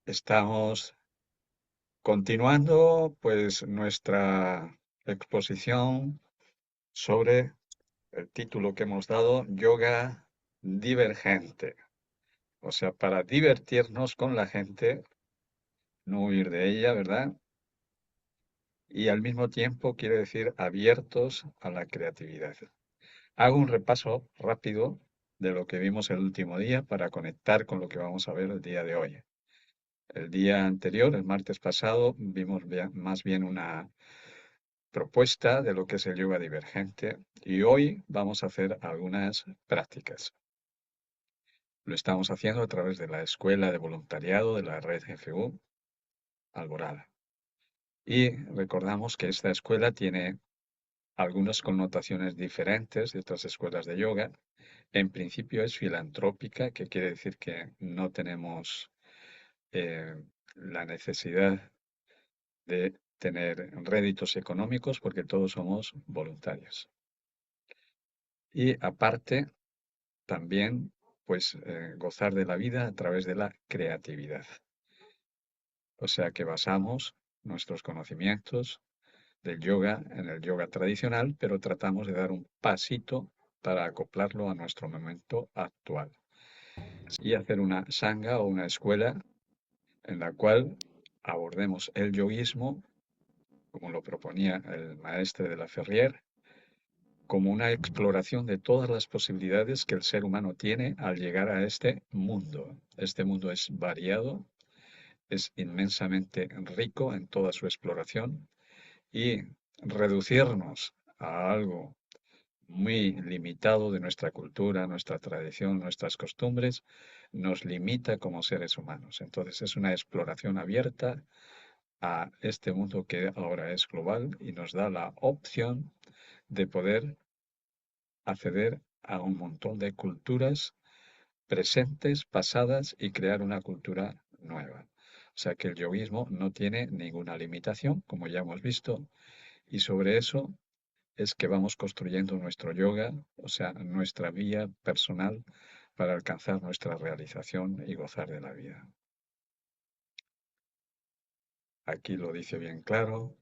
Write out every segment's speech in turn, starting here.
Estamos continuando pues nuestra exposición sobre el título que hemos dado, Yoga Divergente. O sea, para divertirnos con la gente, no huir de ella, ¿verdad? Y al mismo tiempo quiere decir abiertos a la creatividad. Hago un repaso rápido de lo que vimos el último día para conectar con lo que vamos a ver el día de hoy. El día anterior, el martes pasado, vimos más bien una propuesta de lo que es el yoga divergente y hoy vamos a hacer algunas prácticas. Lo estamos haciendo a través de la Escuela de Voluntariado de la Red GFU Alborada. Y recordamos que esta escuela tiene algunas connotaciones diferentes de otras escuelas de yoga. En principio es filantrópica, que quiere decir que no tenemos eh, la necesidad de tener réditos económicos porque todos somos voluntarios. Y aparte, también, pues, gozar de la vida a través de la creatividad. O sea que basamos nuestros conocimientos del yoga en el yoga tradicional, pero tratamos de dar un pasito para acoplarlo a nuestro momento actual y hacer una sangha o una escuela en la cual abordemos el yoguismo, como lo proponía el maestre de la Ferrier, como una exploración de todas las posibilidades que el ser humano tiene al llegar a este mundo. Este mundo es variado, es inmensamente rico en toda su exploración y reducirnos a algo muy limitado de nuestra cultura, nuestra tradición, nuestras costumbres, nos limita como seres humanos. Entonces es una exploración abierta a este mundo que ahora es global y nos da la opción de poder acceder a un montón de culturas presentes, pasadas y crear una cultura nueva. O sea que el yoguismo no tiene ninguna limitación, como ya hemos visto, y sobre eso es que vamos construyendo nuestro yoga, o sea, nuestra vía personal para alcanzar nuestra realización y gozar de la vida. Aquí lo dice bien claro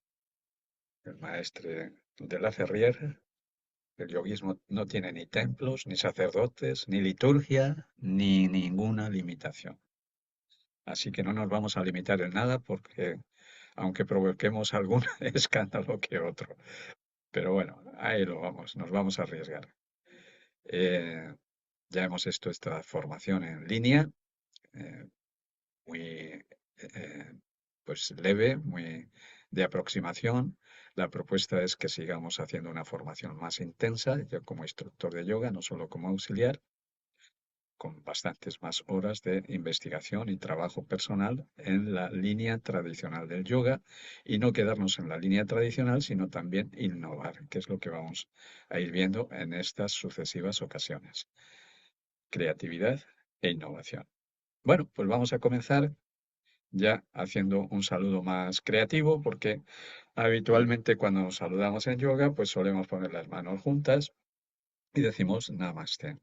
el maestre de la Ferrier. El yoguismo no tiene ni templos, ni sacerdotes, ni liturgia, ni ninguna limitación. Así que no nos vamos a limitar en nada porque, aunque provoquemos algún escándalo que otro. Pero bueno, ahí lo vamos, nos vamos a arriesgar. Eh, ya hemos hecho esta formación en línea, eh, muy pues leve, muy de aproximación. La propuesta es que sigamos haciendo una formación más intensa, yo como instructor de yoga, no solo como auxiliar, con bastantes más horas de investigación y trabajo personal en la línea tradicional del yoga y no quedarnos en la línea tradicional, sino también innovar, que es lo que vamos a ir viendo en estas sucesivas ocasiones. Creatividad e innovación. Bueno, pues vamos a comenzar ya haciendo un saludo más creativo, porque habitualmente cuando nos saludamos en yoga, pues solemos poner las manos juntas y decimos Namaste.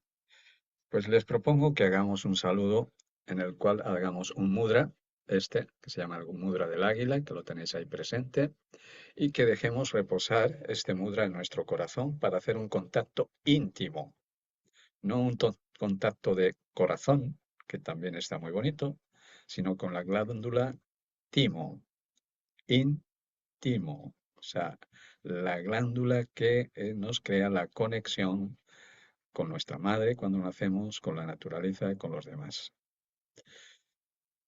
Pues les propongo que hagamos un saludo en el cual hagamos un mudra, que se llama el mudra del águila, que lo tenéis ahí presente, y que dejemos reposar este mudra en nuestro corazón para hacer un contacto íntimo, no un contacto de corazón, que también está muy bonito, sino con la glándula timo, íntimo, o sea, la glándula que nos crea la conexión con nuestra madre cuando nacemos, con la naturaleza y con los demás.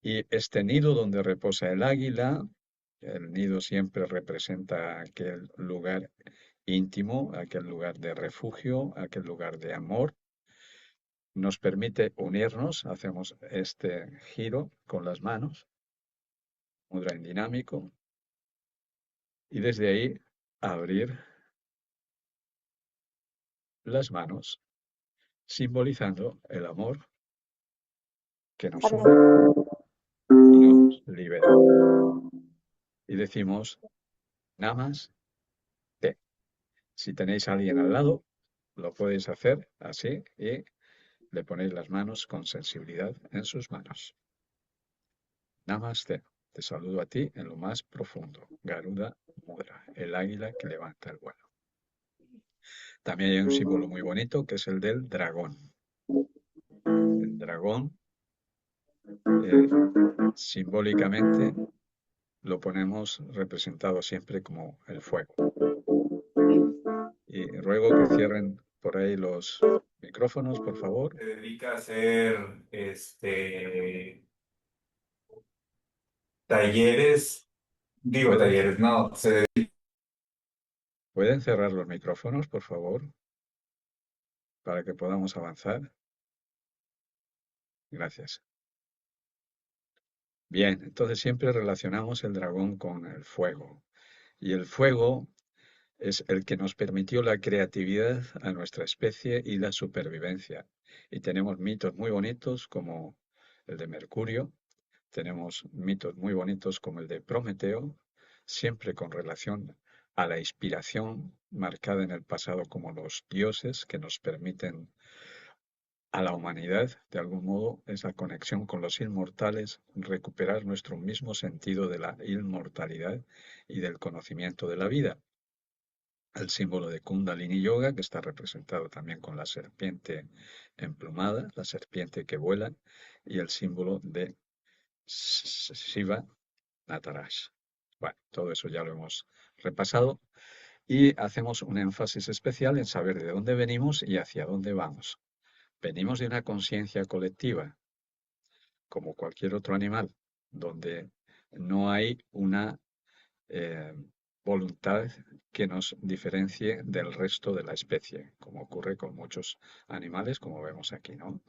Y este nido donde reposa el águila, el nido siempre representa aquel lugar íntimo, aquel lugar de refugio, aquel lugar de amor. Nos permite unirnos, hacemos este giro con las manos, mudra en dinámico, y desde ahí abrir las manos, simbolizando el amor que nos une y nos libera. Y decimos Namaste. Si tenéis a alguien al lado, lo podéis hacer así y le ponéis las manos con sensibilidad en sus manos. Namaste. Te saludo a ti en lo más profundo. Garuda Mudra, el águila que levanta el vuelo. También hay un símbolo muy bonito que es el del dragón. El dragón, eh, simbólicamente, lo ponemos representado siempre como el fuego. Y ruego que cierren por ahí los micrófonos, por favor. Se dedica a hacer talleres, digo ¿Pueden, talleres, no, pueden cerrar los micrófonos, por favor, para que podamos avanzar? Gracias. Bien, entonces siempre relacionamos el dragón con el fuego. Y el fuego es el que nos permitió la creatividad a nuestra especie y la supervivencia. Y tenemos mitos muy bonitos como el de Mercurio, tenemos mitos muy bonitos como el de Prometeo, siempre con relación a la inspiración marcada en el pasado como los dioses que nos permiten a la humanidad, de algún modo, esa conexión con los inmortales, recuperar nuestro mismo sentido de la inmortalidad y del conocimiento de la vida. El símbolo de Kundalini Yoga, que está representado también con la serpiente emplumada, la serpiente que vuela, y el símbolo de Shiva Nataraj. Bueno, todo eso ya lo hemos repasado y hacemos un énfasis especial en saber de dónde venimos y hacia dónde vamos. Venimos de una conciencia colectiva, como cualquier otro animal, donde no hay una eh, voluntad que nos diferencie del resto de la especie, como ocurre con muchos animales, como vemos aquí, ¿no?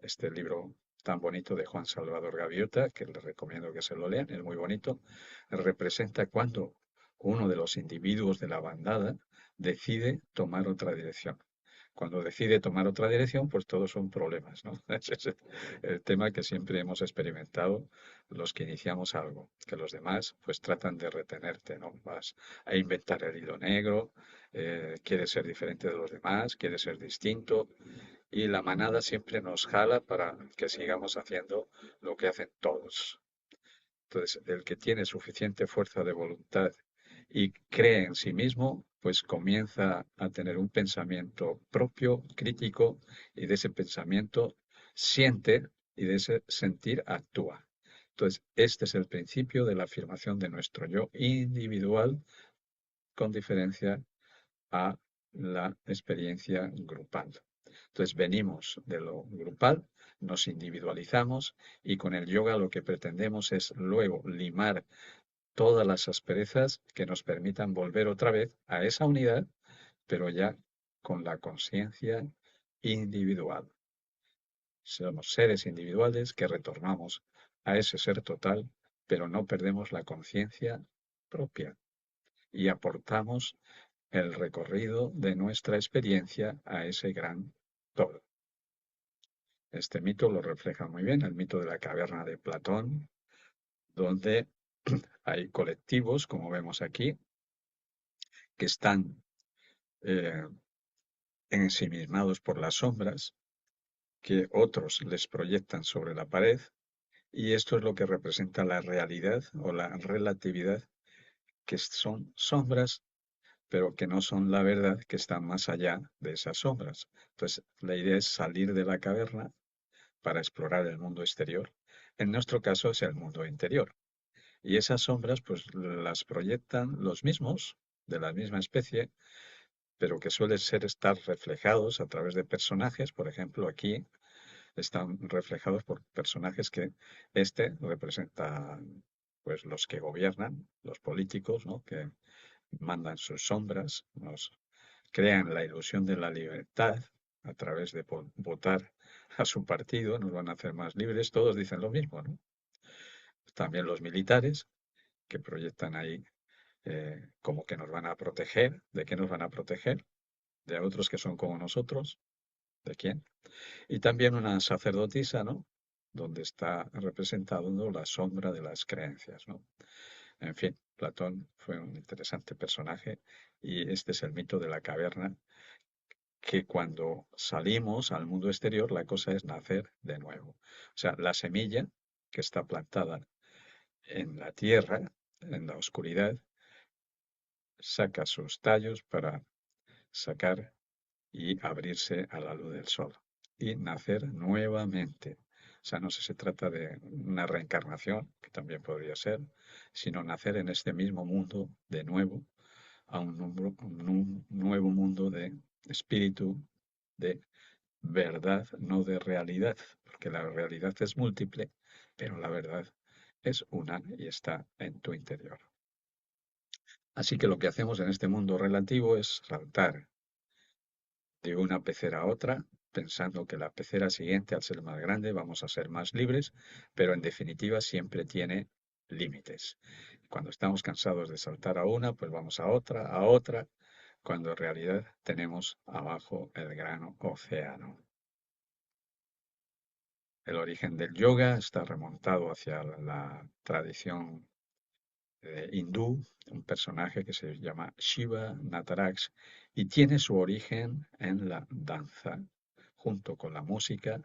Este libro tan bonito de Juan Salvador Gaviota, que les recomiendo que se lo lean, es muy bonito, representa cuando uno de los individuos de la bandada decide tomar otra dirección. Cuando decide tomar otra dirección, pues todos son problemas, ¿no? Ese es el tema que siempre hemos experimentado los que iniciamos algo, que los demás pues tratan de retenerte, ¿no? Vas a inventar el hilo negro, quieres ser diferente de los demás, quieres ser distinto, y la manada siempre nos jala para que sigamos haciendo lo que hacen todos. Entonces, el que tiene suficiente fuerza de voluntad y cree en sí mismo, pues comienza a tener un pensamiento propio, crítico, y de ese pensamiento siente y de ese sentir actúa. Entonces, este es el principio de la afirmación de nuestro yo individual con diferencia a la experiencia grupal. Entonces venimos de lo grupal, nos individualizamos y con el yoga lo que pretendemos es luego limar todas las asperezas que nos permitan volver otra vez a esa unidad, pero ya con la conciencia individual. Somos seres individuales que retornamos a ese ser total, pero no perdemos la conciencia propia y aportamos el recorrido de nuestra experiencia a ese gran todo. Este mito lo refleja muy bien, el mito de la caverna de Platón, donde hay colectivos, como vemos aquí, que están eh, ensimismados por las sombras, que otros les proyectan sobre la pared, y esto es lo que representa la realidad o la relatividad, que son sombras pero que no son la verdad, que están más allá de esas sombras. Entonces, la idea es salir de la caverna para explorar el mundo exterior. En nuestro caso es el mundo interior. Y esas sombras, pues las proyectan los mismos, de la misma especie, pero que suelen ser estar reflejados a través de personajes. Por ejemplo, aquí están reflejados por personajes que este representa pues los que gobiernan, los políticos, ¿no? Que mandan sus sombras, nos crean la ilusión de la libertad a través de votar a su partido, nos van a hacer más libres, todos dicen lo mismo, ¿no? También los militares que proyectan ahí como que nos van a proteger, ¿de qué nos van a proteger? De otros que son como nosotros, ¿de quién? Y también una sacerdotisa, ¿no? Donde está representado, ¿no?, la sombra de las creencias, ¿no? En fin, Platón fue un interesante personaje y este es el mito de la caverna, que cuando salimos al mundo exterior la cosa es nacer de nuevo. O sea, la semilla que está plantada en la tierra, en la oscuridad, saca sus tallos para sacar y abrirse a la luz del sol y nacer nuevamente. O sea, no se trata de una reencarnación, que también podría ser, sino nacer en este mismo mundo de nuevo, a un nuevo mundo de espíritu, de verdad, no de realidad, porque la realidad es múltiple, pero la verdad es una y está en tu interior. Así que lo que hacemos en este mundo relativo es saltar de una pecera a otra, pensando que la pecera siguiente, al ser más grande, vamos a ser más libres, pero en definitiva siempre tiene límites. Cuando estamos cansados de saltar a una, pues vamos a otra, cuando en realidad tenemos abajo el gran océano. El origen del yoga está remontado hacia la tradición hindú, un personaje que se llama Shiva Nataraj, y tiene su origen en la danza, junto con la música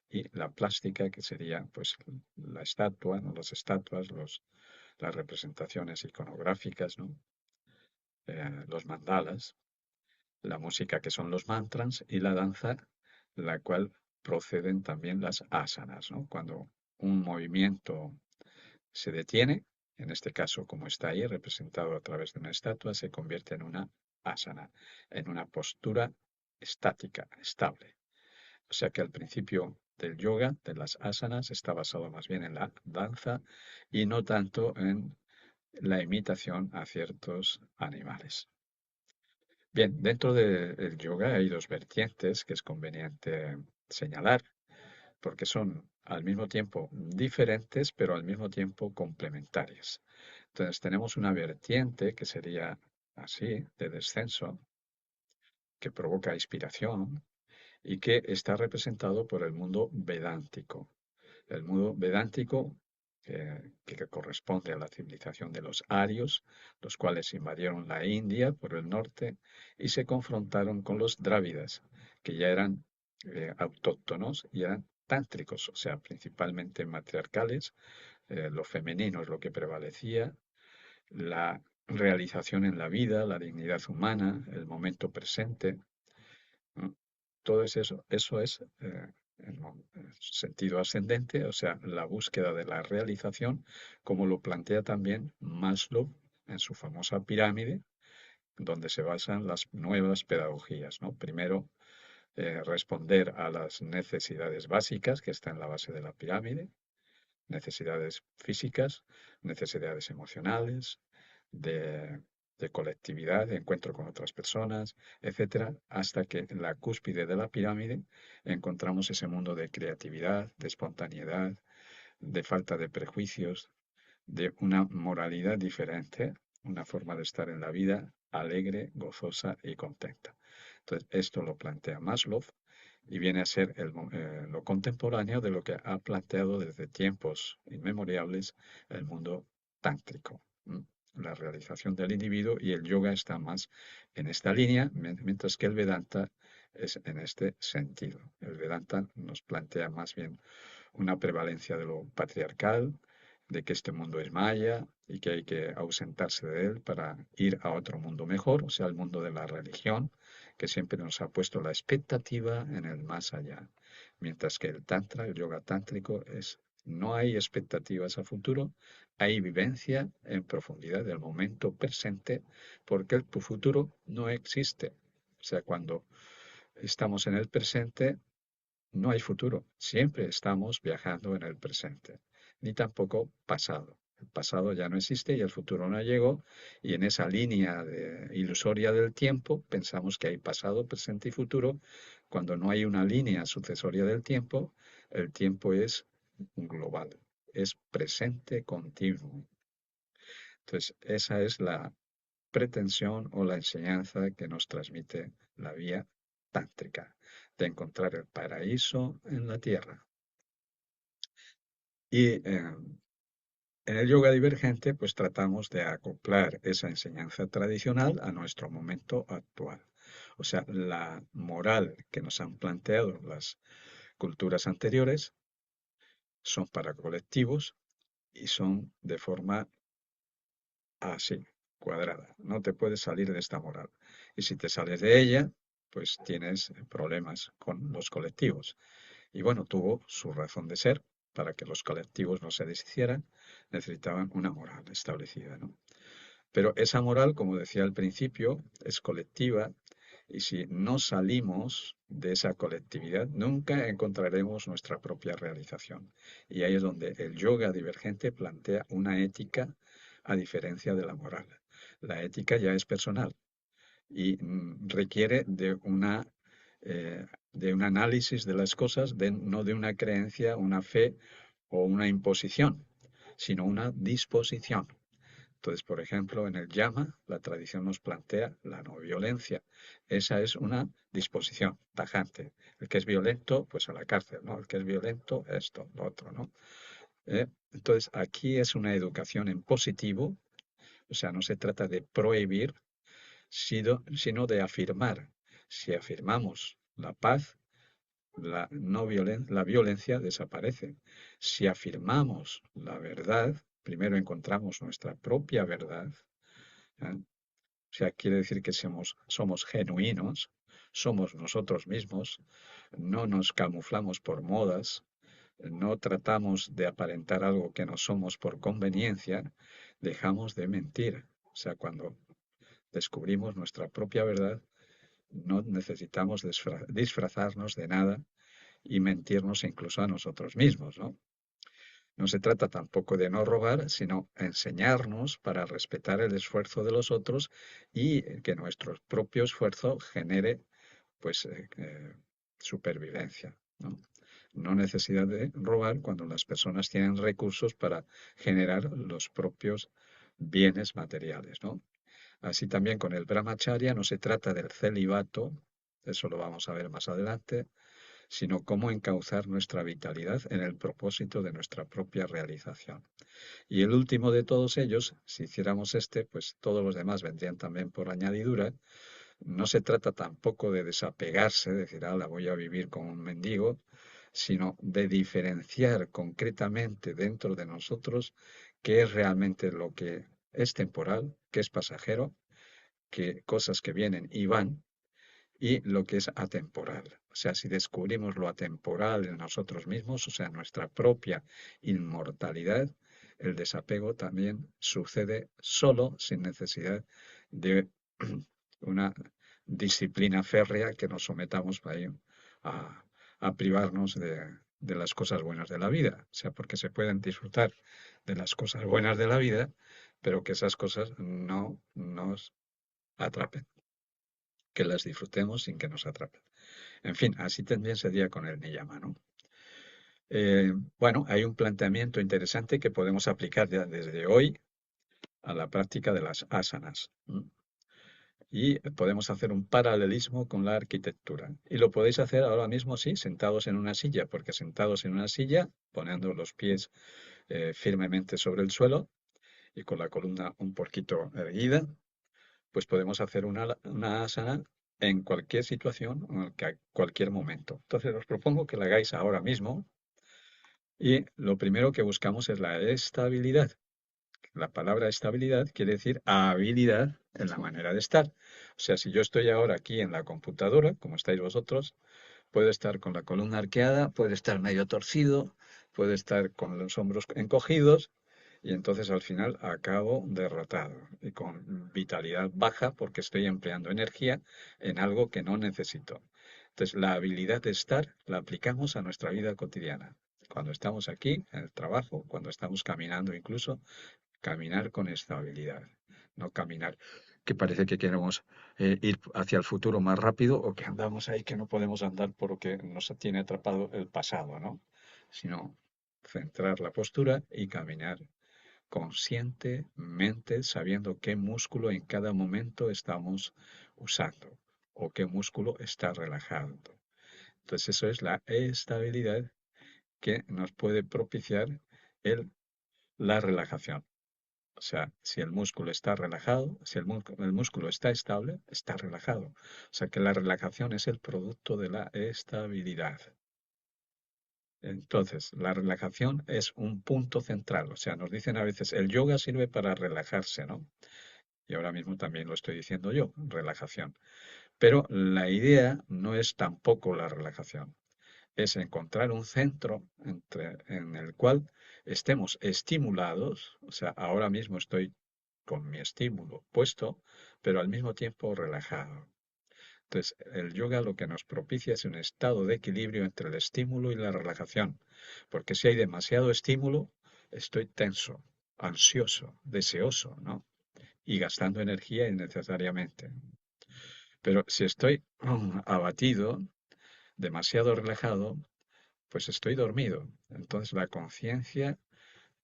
y la plástica, que sería pues la estatua, ¿no? Las estatuas, las representaciones iconográficas, ¿no? Los mandalas, la música que son los mantras y la danza, la cual proceden también las asanas, ¿no? Cuando un movimiento se detiene, en este caso como está ahí representado a través de una estatua, se convierte en una asana, en una postura estática, estable. O sea que al principio del yoga, de las asanas, está basado más bien en la danza y no tanto en la imitación a ciertos animales. Bien, dentro del yoga hay dos vertientes que es conveniente señalar, porque son al mismo tiempo diferentes, pero al mismo tiempo complementarias. Entonces tenemos una vertiente que sería así, de descenso, que provoca inspiración y que está representado por el mundo vedántico. El mundo vedántico que corresponde a la civilización de los arios, los cuales invadieron la India por el norte y se confrontaron con los drávidas, que ya eran autóctonos y eran tántricos, o sea, principalmente matriarcales, lo femenino es lo que prevalecía, la realización en la vida, la dignidad humana, el momento presente, ¿no? Todo eso es en sentido ascendente, o sea, la búsqueda de la realización, como lo plantea también Maslow en su famosa pirámide, donde se basan las nuevas pedagogías, ¿no? Primero, responder a las necesidades básicas que están en la base de la pirámide, necesidades físicas, necesidades emocionales, de, de colectividad, de encuentro con otras personas, etcétera, hasta que en la cúspide de la pirámide encontramos ese mundo de creatividad, de espontaneidad, de falta de prejuicios, de una moralidad diferente, una forma de estar en la vida alegre, gozosa y contenta. Entonces, esto lo plantea Maslow y viene a ser lo contemporáneo de lo que ha planteado desde tiempos inmemoriales el mundo tántrico. La realización del individuo y el yoga está más en esta línea, mientras que el Vedanta es en este sentido. El Vedanta nos plantea más bien una prevalencia de lo patriarcal, de que este mundo es maya y que hay que ausentarse de él para ir a otro mundo mejor, o sea, el mundo de la religión, que siempre nos ha puesto la expectativa en el más allá. Mientras que el tantra, el yoga tántrico, es no hay expectativas a futuro, hay vivencia en profundidad del momento presente, porque el futuro no existe. O sea, cuando estamos en el presente, no hay futuro, siempre estamos viajando en el presente, ni tampoco pasado. El pasado ya no existe y el futuro no llegó, y en esa línea ilusoria del tiempo pensamos que hay pasado, presente y futuro, cuando no hay una línea sucesoria del tiempo, el tiempo es global, es presente continuo. Entonces, esa es la pretensión o la enseñanza que nos transmite la vía tántrica, de encontrar el paraíso en la tierra. Y en el yoga divergente, pues tratamos de acoplar esa enseñanza tradicional a nuestro momento actual. O sea, la moral que nos han planteado las culturas anteriores son para colectivos y son de forma así, cuadrada. No te puedes salir de esta moral. Y si te sales de ella, pues tienes problemas con los colectivos. Y bueno, tuvo su razón de ser. Para que los colectivos no se deshicieran, necesitaban una moral establecida, ¿no? Pero esa moral, como decía al principio, es colectiva y si no salimos de esa colectividad, nunca encontraremos nuestra propia realización. Y ahí es donde el yoga divergente plantea una ética a diferencia de la moral. La ética ya es personal y requiere de un análisis de las cosas, no de una creencia, una fe o una imposición, sino una disposición. Entonces, por ejemplo, en el Yama, la tradición nos plantea la no violencia. Esa es una disposición tajante. El que es violento, pues a la cárcel, ¿no? El que es violento, esto, lo otro, ¿no? Entonces, aquí es una educación en positivo, o sea, no se trata de prohibir, sino de afirmar. Si afirmamos la paz, la violencia desaparece. Si afirmamos la verdad, primero encontramos nuestra propia verdad, ¿eh? O sea, quiere decir que somos genuinos, somos nosotros mismos, no nos camuflamos por modas, no tratamos de aparentar algo que no somos por conveniencia, dejamos de mentir. O sea, cuando descubrimos nuestra propia verdad, no necesitamos disfrazarnos de nada y mentirnos incluso a nosotros mismos, ¿no? No se trata tampoco de no robar, sino enseñarnos para respetar el esfuerzo de los otros y que nuestro propio esfuerzo genere, pues, supervivencia, ¿no? No necesidad de robar cuando las personas tienen recursos para generar los propios bienes materiales, ¿no? Así también con el brahmacharya no se trata del celibato, eso lo vamos a ver más adelante, sino cómo encauzar nuestra vitalidad en el propósito de nuestra propia realización. Y el último de todos ellos, si hiciéramos este, pues todos los demás vendrían también por añadidura. No se trata tampoco de desapegarse, de decir, la voy a vivir como un mendigo, sino de diferenciar concretamente dentro de nosotros qué es realmente lo que es temporal, qué es pasajero, qué cosas que vienen y van, y lo que es atemporal. O sea, si descubrimos lo atemporal en nosotros mismos, o sea, nuestra propia inmortalidad, el desapego también sucede solo sin necesidad de una disciplina férrea que nos sometamos ahí a, a privarnos de las cosas buenas de la vida. O sea, porque se pueden disfrutar de las cosas buenas de la vida, pero que esas cosas no nos atrapen, que las disfrutemos sin que nos atrapen. En fin, así también sería con el niyama, ¿no? Bueno, hay un planteamiento interesante que podemos aplicar ya desde hoy a la práctica de las asanas. Y podemos hacer un paralelismo con la arquitectura. Y lo podéis hacer ahora mismo, sí, sentados en una silla, porque sentados en una silla, poniendo los pies firmemente sobre el suelo y con la columna un poquito erguida, pues podemos hacer una asana en cualquier situación, en cualquier momento. Entonces os propongo que la hagáis ahora mismo y lo primero que buscamos es la estabilidad. La palabra estabilidad quiere decir habilidad en la manera de estar. O sea, si yo estoy ahora aquí en la computadora, como estáis vosotros, puedo estar con la columna arqueada, puede estar medio torcido, puede estar con los hombros encogidos y entonces al final acabo derrotado y con vitalidad baja porque estoy empleando energía en algo que no necesito. Entonces la habilidad de estar la aplicamos a nuestra vida cotidiana. Cuando estamos aquí, en el trabajo, cuando estamos caminando incluso, caminar con estabilidad, no caminar que parece que queremos ir hacia el futuro más rápido o que andamos ahí que no podemos andar porque nos tiene atrapado el pasado, ¿no? Sino centrar la postura y caminar conscientemente sabiendo qué músculo en cada momento estamos usando o qué músculo está relajando. Entonces eso es la estabilidad que nos puede propiciar la relajación. O sea, si el músculo está relajado, si el músculo está estable, está relajado. O sea que la relajación es el producto de la estabilidad. Entonces, la relajación es un punto central. O sea, nos dicen a veces, el yoga sirve para relajarse, ¿no? Y ahora mismo también lo estoy diciendo yo, relajación. Pero la idea no es tampoco la relajación, es encontrar un centro en el cual estemos estimulados, o sea, ahora mismo estoy con mi estímulo puesto, pero al mismo tiempo relajado. Entonces, el yoga lo que nos propicia es un estado de equilibrio entre el estímulo y la relajación, porque si hay demasiado estímulo, estoy tenso, ansioso, deseoso, ¿no? Y gastando energía innecesariamente. Pero si estoy abatido, demasiado relajado, pues estoy dormido. Entonces la conciencia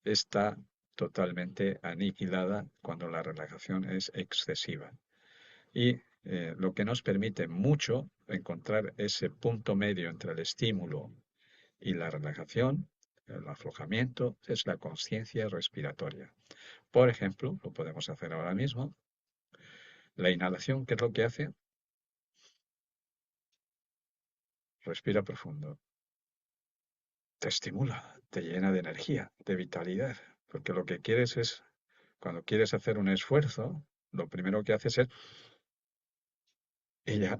está totalmente aniquilada cuando la relajación es excesiva. Y lo que nos permite mucho encontrar ese punto medio entre el estímulo y la relajación, el aflojamiento, es la conciencia respiratoria. Por ejemplo, lo podemos hacer ahora mismo. La inhalación, ¿qué es lo que hace? Respira profundo. Te estimula, te llena de energía, de vitalidad, porque lo que quieres es, cuando quieres hacer un esfuerzo, lo primero que haces es, y ya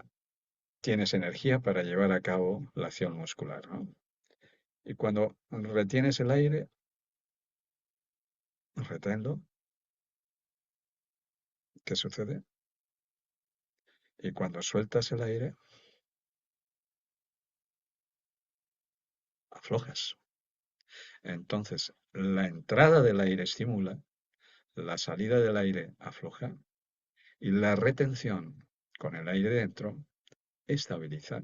tienes energía para llevar a cabo la acción muscular, ¿no? Y cuando retienes el aire, reténlo, ¿qué sucede? Y cuando sueltas el aire, aflojas. Entonces, la entrada del aire estimula, la salida del aire afloja y la retención con el aire dentro estabiliza.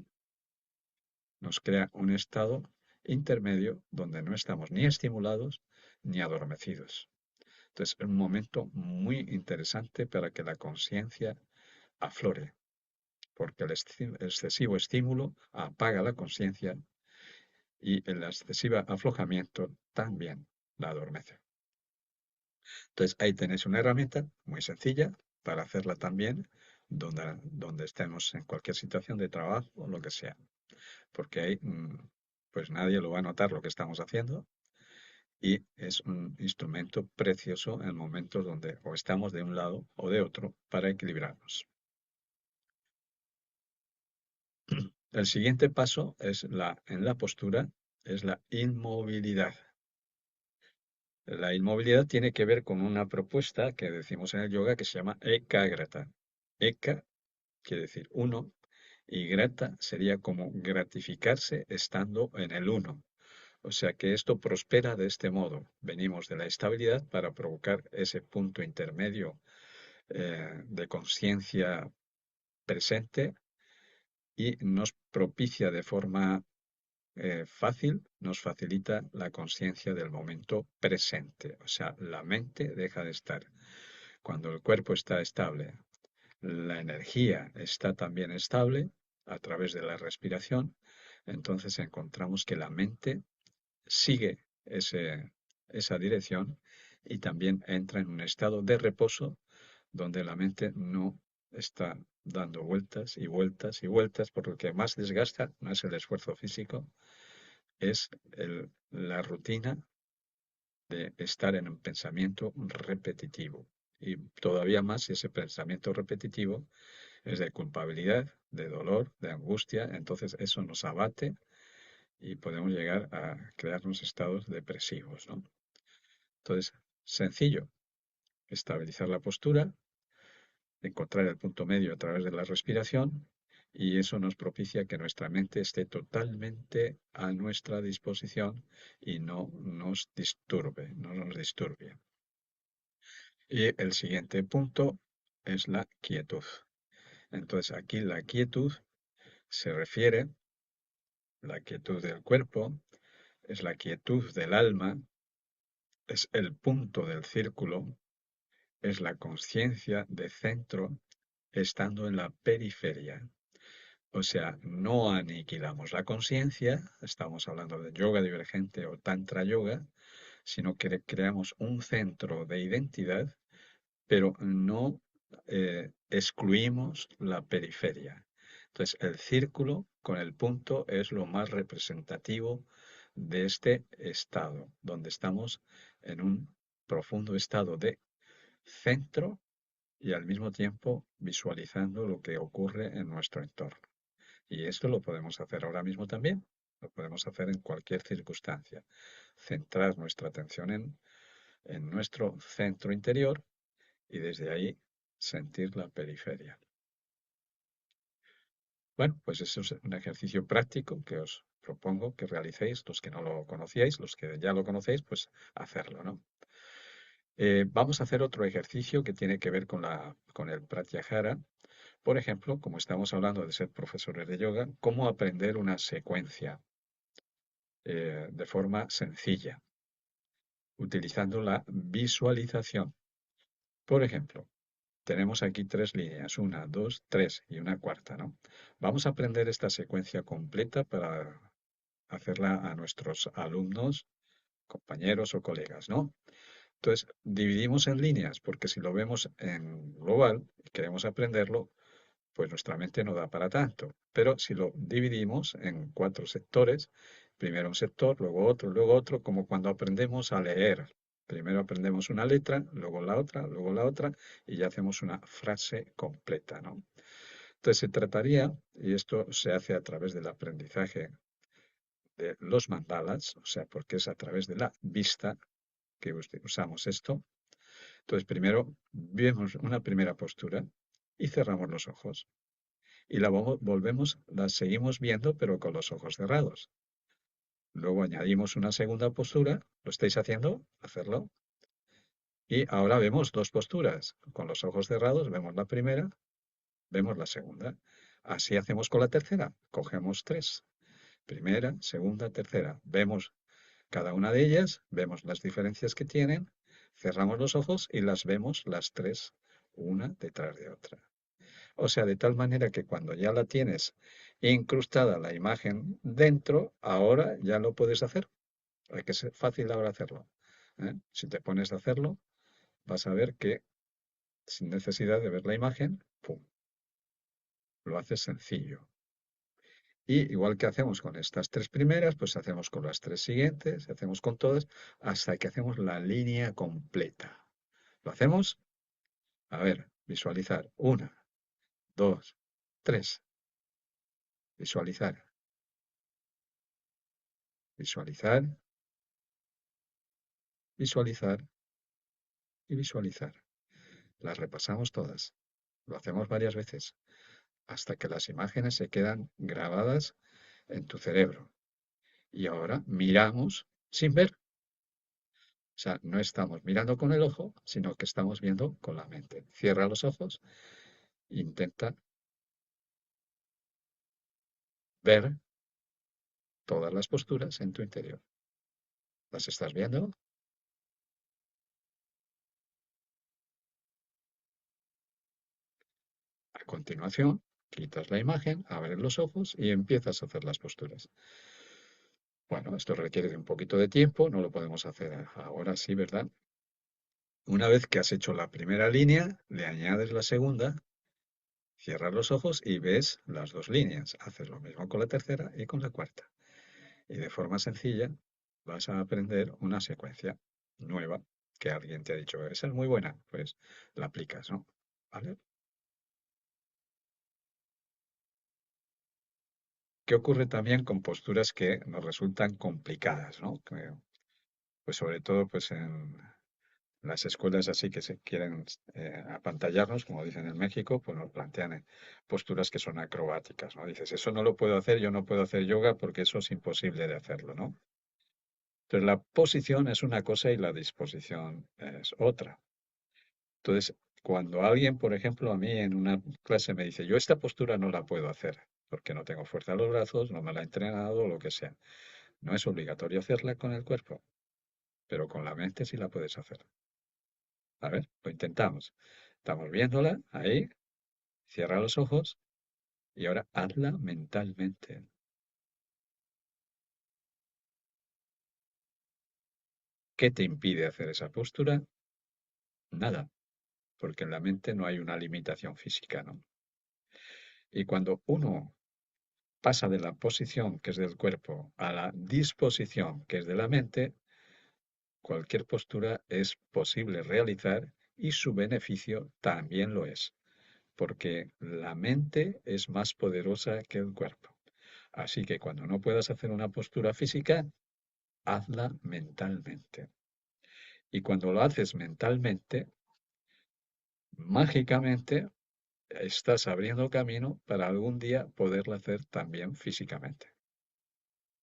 Nos crea un estado intermedio donde no estamos ni estimulados ni adormecidos. Entonces, es un momento muy interesante para que la conciencia aflore, porque el excesivo estímulo apaga la conciencia y el excesivo aflojamiento también la adormece. Entonces, ahí tenéis una herramienta muy sencilla para hacerla también donde estemos en cualquier situación de trabajo o lo que sea, porque ahí pues nadie lo va a notar lo que estamos haciendo y es un instrumento precioso en momentos donde o estamos de un lado o de otro para equilibrarnos. El siguiente paso es en la postura es la inmovilidad. La inmovilidad tiene que ver con una propuesta que decimos en el yoga que se llama ekagrata. Eka quiere decir uno y grata sería como gratificarse estando en el uno. O sea que esto prospera de este modo. Venimos de la estabilidad para provocar ese punto intermedio de conciencia presente y nos propicia de forma fácil, nos facilita la conciencia del momento presente. O sea, la mente deja de estar. Cuando el cuerpo está estable, la energía está también estable a través de la respiración, entonces encontramos que la mente sigue esa dirección y también entra en un estado de reposo donde la mente no está dando vueltas y vueltas y vueltas, por lo que más desgasta no es el esfuerzo físico, es la rutina de estar en un pensamiento repetitivo. Y todavía más si ese pensamiento repetitivo es de culpabilidad, de dolor, de angustia, entonces eso nos abate y podemos llegar a crearnos estados depresivos, ¿no? Entonces, sencillo, estabilizar la postura, encontrar el punto medio a través de la respiración y eso nos propicia que nuestra mente esté totalmente a nuestra disposición y no nos disturbe, no nos disturbie. Y el siguiente punto es la quietud. Entonces, aquí la quietud se refiere, la quietud del cuerpo, es la quietud del alma, es el punto del círculo, es la conciencia de centro estando en la periferia. O sea, no aniquilamos la conciencia, estamos hablando de yoga divergente o tantra yoga, sino que creamos un centro de identidad, pero no excluimos la periferia. Entonces, el círculo con el punto es lo más representativo de este estado, donde estamos en un profundo estado de centro y al mismo tiempo visualizando lo que ocurre en nuestro entorno. Y esto lo podemos hacer ahora mismo también, lo podemos hacer en cualquier circunstancia. Centrar nuestra atención en nuestro centro interior y desde ahí sentir la periferia. Bueno, pues eso es un ejercicio práctico que os propongo que realicéis, los que no lo conocíais, los que ya lo conocéis, pues hacerlo, ¿no? Vamos a hacer otro ejercicio que tiene que ver con el Pratyahara. Por ejemplo, como estamos hablando de ser profesores de yoga, cómo aprender una secuencia de forma sencilla, utilizando la visualización. Por ejemplo, tenemos aquí tres líneas, una, dos, tres y una cuarta, ¿no? Vamos a aprender esta secuencia completa para hacerla a nuestros alumnos, compañeros o colegas, ¿no? Entonces, dividimos en líneas, porque si lo vemos en global y queremos aprenderlo, pues nuestra mente no da para tanto. Pero si lo dividimos en cuatro sectores, primero un sector, luego otro, como cuando aprendemos a leer. Primero aprendemos una letra, luego la otra, y ya hacemos una frase completa, ¿no? Entonces se trataría, y esto se hace a través del aprendizaje de los mandalas, o sea, porque es a través de la vista que usamos esto. Entonces primero vemos una primera postura y cerramos los ojos. Y la volvemos, la seguimos viendo, pero con los ojos cerrados. Luego añadimos una segunda postura. ¿Lo estáis haciendo? Hacerlo. Y ahora vemos dos posturas. Con los ojos cerrados vemos la primera, vemos la segunda. Así hacemos con la tercera. Cogemos tres. Primera, segunda, tercera. Vemos cada una de ellas, vemos las diferencias que tienen, cerramos los ojos y las vemos las tres, una detrás de otra. O sea, de tal manera que cuando ya la tienes incrustada la imagen dentro, ahora ya lo puedes hacer. Hay que ser fácil ahora hacerlo. ¿Eh? Si te pones a hacerlo, vas a ver que sin necesidad de ver la imagen, ¡pum!, lo haces sencillo. Y igual que hacemos con estas tres primeras, pues hacemos con las tres siguientes, hacemos con todas, hasta que hacemos la línea completa. ¿Lo hacemos? A ver, visualizar. Una, dos, tres. Visualizar, visualizar, visualizar y visualizar. Las repasamos todas. Lo hacemos varias veces hasta que las imágenes se quedan grabadas en tu cerebro. Y ahora miramos sin ver. O sea, no estamos mirando con el ojo, sino que estamos viendo con la mente. Cierra los ojos, intenta ver todas las posturas en tu interior. ¿Las estás viendo? A continuación, quitas la imagen, abres los ojos y empiezas a hacer las posturas. Bueno, esto requiere de un poquito de tiempo, no lo podemos hacer ahora sí, ¿verdad? Una vez que has hecho la primera línea, le añades la segunda, cierras los ojos y ves las dos líneas. Haces lo mismo con la tercera y con la cuarta. Y de forma sencilla vas a aprender una secuencia nueva que alguien te ha dicho, esa es muy buena, pues la aplicas, ¿no? ¿Vale? ¿Qué ocurre también con posturas que nos resultan complicadas, ¿no? Pues sobre todo pues en las escuelas así que se quieren apantallarnos, como dicen en México, pues nos plantean posturas que son acrobáticas, ¿no? Dices, eso no lo puedo hacer, yo no puedo hacer yoga porque eso es imposible de hacerlo, ¿no? Entonces la posición es una cosa y la disposición es otra. Entonces, cuando alguien, por ejemplo, a mí en una clase me dice, yo esta postura no la puedo hacer porque no tengo fuerza en los brazos, no me la he entrenado o lo que sea. No es obligatorio hacerla con el cuerpo, pero con la mente sí la puedes hacer. A ver, lo intentamos. Estamos viéndola ahí, cierra los ojos y ahora hazla mentalmente. ¿Qué te impide hacer esa postura? Nada, porque en la mente no hay una limitación física, ¿no? Y cuando uno pasa de la posición, que es del cuerpo, a la disposición, que es de la mente, cualquier postura es posible realizar y su beneficio también lo es, porque la mente es más poderosa que el cuerpo. Así que cuando no puedas hacer una postura física, hazla mentalmente. Y cuando lo haces mentalmente, mágicamente estás abriendo camino para algún día poderla hacer también físicamente.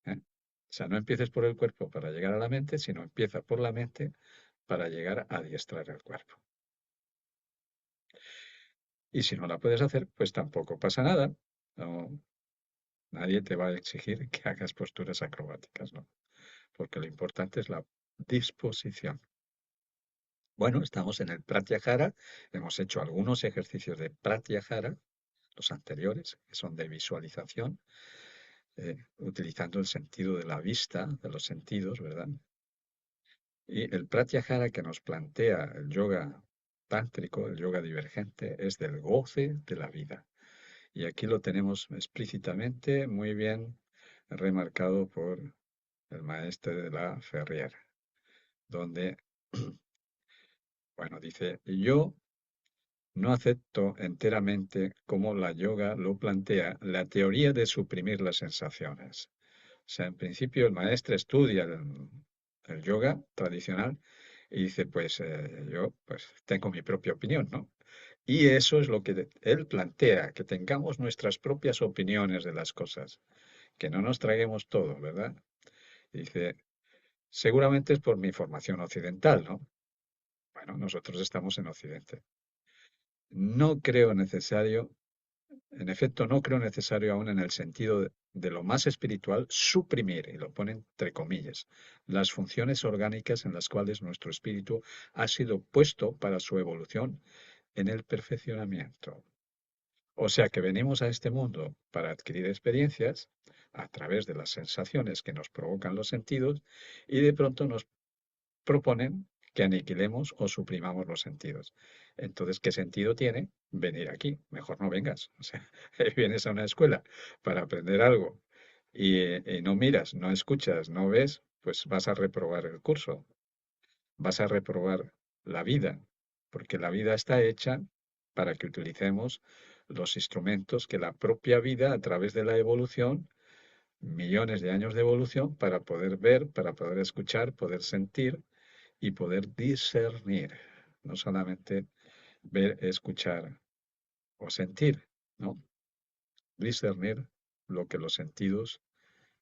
¿Eh? O sea, no empieces por el cuerpo para llegar a la mente, sino empieza por la mente para llegar a adiestrar el cuerpo. Y si no la puedes hacer, pues tampoco pasa nada. No, nadie te va a exigir que hagas posturas acrobáticas, ¿no? Porque lo importante es la disposición. Bueno, estamos en el Pratyahara, hemos hecho algunos ejercicios de Pratyahara, los anteriores, que son de visualización, utilizando el sentido de la vista, de los sentidos, ¿verdad? Y el Pratyahara que nos plantea el yoga tántrico, el yoga divergente, es del goce de la vida. Y aquí lo tenemos explícitamente muy bien remarcado por el maestro de la Ferrier, donde, bueno, dice, yo no acepto enteramente, como la yoga lo plantea, la teoría de suprimir las sensaciones. O sea, en principio el maestro estudia el yoga tradicional y dice, pues yo pues tengo mi propia opinión, ¿no? Y eso es lo que él plantea, que tengamos nuestras propias opiniones de las cosas, que no nos traguemos todo, ¿verdad? Y dice, seguramente es por mi formación occidental, ¿no? Bueno, nosotros estamos en Occidente. No creo necesario, en efecto, no creo necesario aún en el sentido de lo más espiritual, suprimir, y lo pone entre comillas, las funciones orgánicas en las cuales nuestro espíritu ha sido puesto para su evolución en el perfeccionamiento. O sea que venimos a este mundo para adquirir experiencias a través de las sensaciones que nos provocan los sentidos y de pronto nos proponen que aniquilemos o suprimamos los sentidos. Entonces, ¿qué sentido tiene venir aquí? Mejor no vengas. O sea, vienes a una escuela para aprender algo y no miras, no escuchas, no ves, pues vas a reprobar el curso, vas a reprobar la vida, porque la vida está hecha para que utilicemos los instrumentos que la propia vida, a través de la evolución, millones de años de evolución, para poder ver, para poder escuchar, poder sentir y poder discernir, no solamente ver, escuchar o sentir, ¿no? Discernir lo que los sentidos,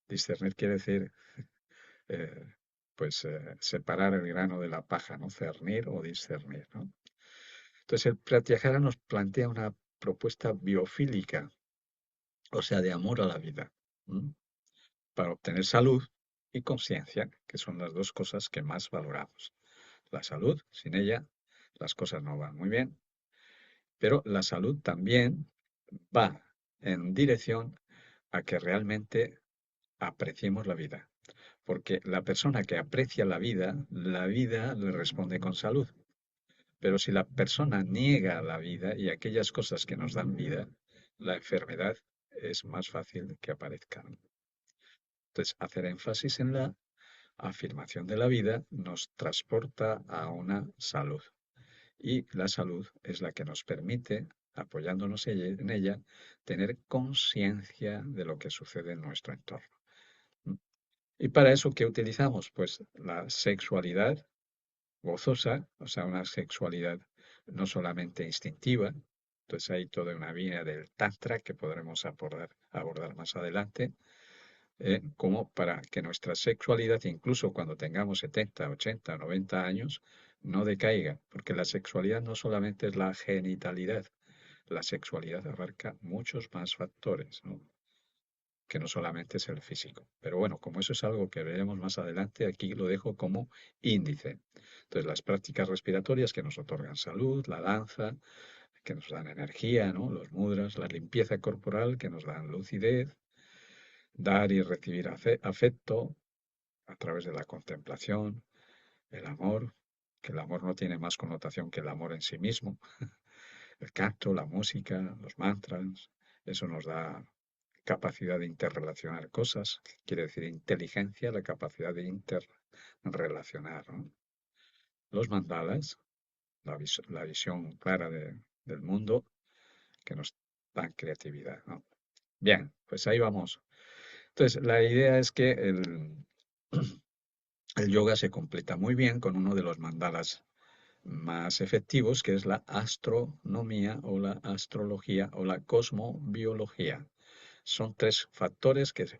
discernir quiere decir, eh, pues, separar el grano de la paja, ¿no? Cernir o discernir, ¿no? Entonces, el Pratyahara nos plantea una propuesta biofílica, o sea, de amor a la vida, ¿m? Para obtener salud y conciencia, que son las dos cosas que más valoramos. La salud, sin ella, las cosas no van muy bien, pero la salud también va en dirección a que realmente apreciemos la vida, porque la persona que aprecia la vida le responde con salud. Pero si la persona niega la vida y aquellas cosas que nos dan vida, la enfermedad es más fácil que aparezcan. Entonces, hacer énfasis en la afirmación de la vida nos transporta a una salud. Y la salud es la que nos permite, apoyándonos en ella, tener conciencia de lo que sucede en nuestro entorno. ¿Y para eso qué utilizamos? Pues la sexualidad gozosa, o sea, una sexualidad no solamente instintiva. Entonces hay toda una vía del Tantra que podremos abordar más adelante, como para que nuestra sexualidad, incluso cuando tengamos 70, 80, 90 años, no decaiga, porque la sexualidad no solamente es la genitalidad, la sexualidad abarca muchos más factores, ¿no? Que no solamente es el físico. Pero bueno, como eso es algo que veremos más adelante, aquí lo dejo como índice. Entonces, las prácticas respiratorias que nos otorgan salud, la danza, que nos dan energía, ¿no? Los mudras, la limpieza corporal, que nos dan lucidez, dar y recibir afecto a través de la contemplación, el amor, que el amor no tiene más connotación que el amor en sí mismo, el canto, la música, los mantras, eso nos da capacidad de interrelacionar cosas, quiere decir inteligencia, la capacidad de interrelacionar, ¿no? Los mandalas, la visión clara del mundo que nos dan creatividad, ¿no? Bien, pues ahí vamos. Entonces, la idea es que el yoga se completa muy bien con uno de los mandalas más efectivos, que es la astronomía o la astrología o la cosmobiología. Son tres factores que se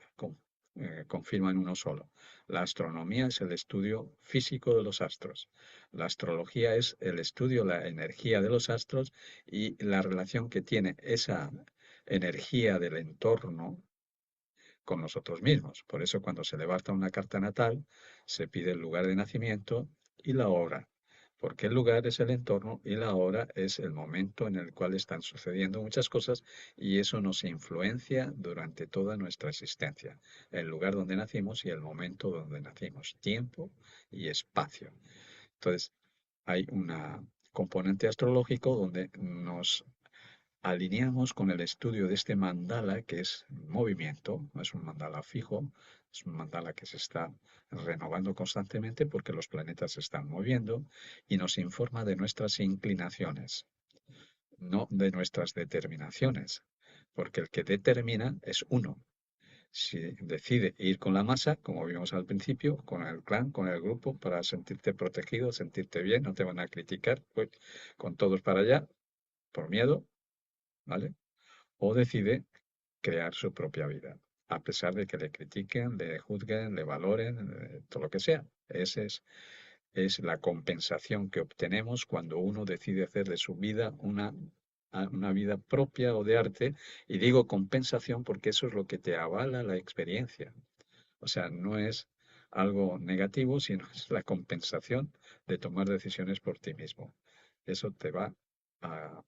confirman uno solo. La astronomía es el estudio físico de los astros. La astrología es el estudio, la energía de los astros y la relación que tiene esa energía del entorno con nosotros mismos. Por eso cuando se levanta una carta natal, se pide el lugar de nacimiento y la hora, porque el lugar es el entorno y la hora es el momento en el cual están sucediendo muchas cosas y eso nos influencia durante toda nuestra existencia. El lugar donde nacimos y el momento donde nacimos, tiempo y espacio. Entonces, hay un componente astrológico donde nos alineamos con el estudio de este mandala que es movimiento, no es un mandala fijo, es un mandala que se está renovando constantemente porque los planetas se están moviendo y nos informa de nuestras inclinaciones, no de nuestras determinaciones, porque el que determina es uno. Si decide ir con la masa, como vimos al principio, con el clan, con el grupo, para sentirte protegido, sentirte bien, no te van a criticar, pues con todos para allá, por miedo, ¿vale? O decide crear su propia vida, a pesar de que le critiquen, le juzguen, le valoren, todo lo que sea. Es la compensación que obtenemos cuando uno decide hacer de su vida una vida propia o de arte. Y digo compensación porque eso es lo que te avala la experiencia. O sea, no es algo negativo, sino es la compensación de tomar decisiones por ti mismo. Eso te va a,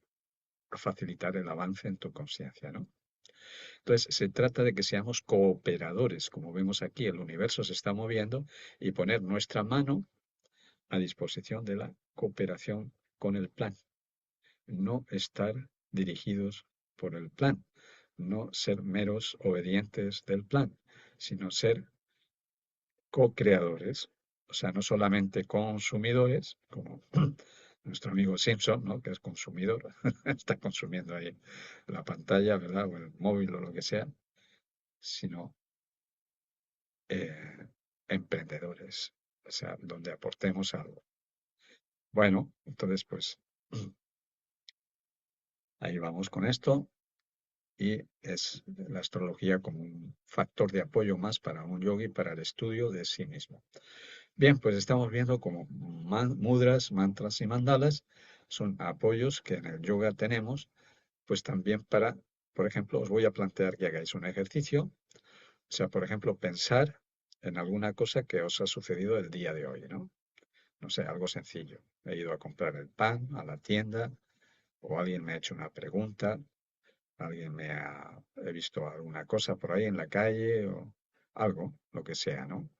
a facilitar el avance en tu conciencia, ¿no? Entonces, se trata de que seamos cooperadores. Como vemos aquí, el universo se está moviendo y poner nuestra mano a disposición de la cooperación con el plan. No estar dirigidos por el plan. No ser meros obedientes del plan, sino ser co-creadores. O sea, no solamente consumidores, como nuestro amigo Simpson, ¿no? Que es consumidor, está consumiendo ahí la pantalla, ¿verdad? O el móvil o lo que sea, sino emprendedores, o sea, donde aportemos algo. Bueno, entonces pues ahí vamos con esto y es la astrología como un factor de apoyo más para un yogi para el estudio de sí mismo. Bien, pues estamos viendo como mudras, mantras y mandalas son apoyos que en el yoga tenemos, pues también para, por ejemplo, os voy a plantear que hagáis un ejercicio, o sea, por ejemplo, pensar en alguna cosa que os ha sucedido el día de hoy, ¿no? No sé, algo sencillo. He ido a comprar el pan a la tienda o alguien me ha hecho una pregunta, he visto alguna cosa por ahí en la calle o algo, lo que sea, ¿no?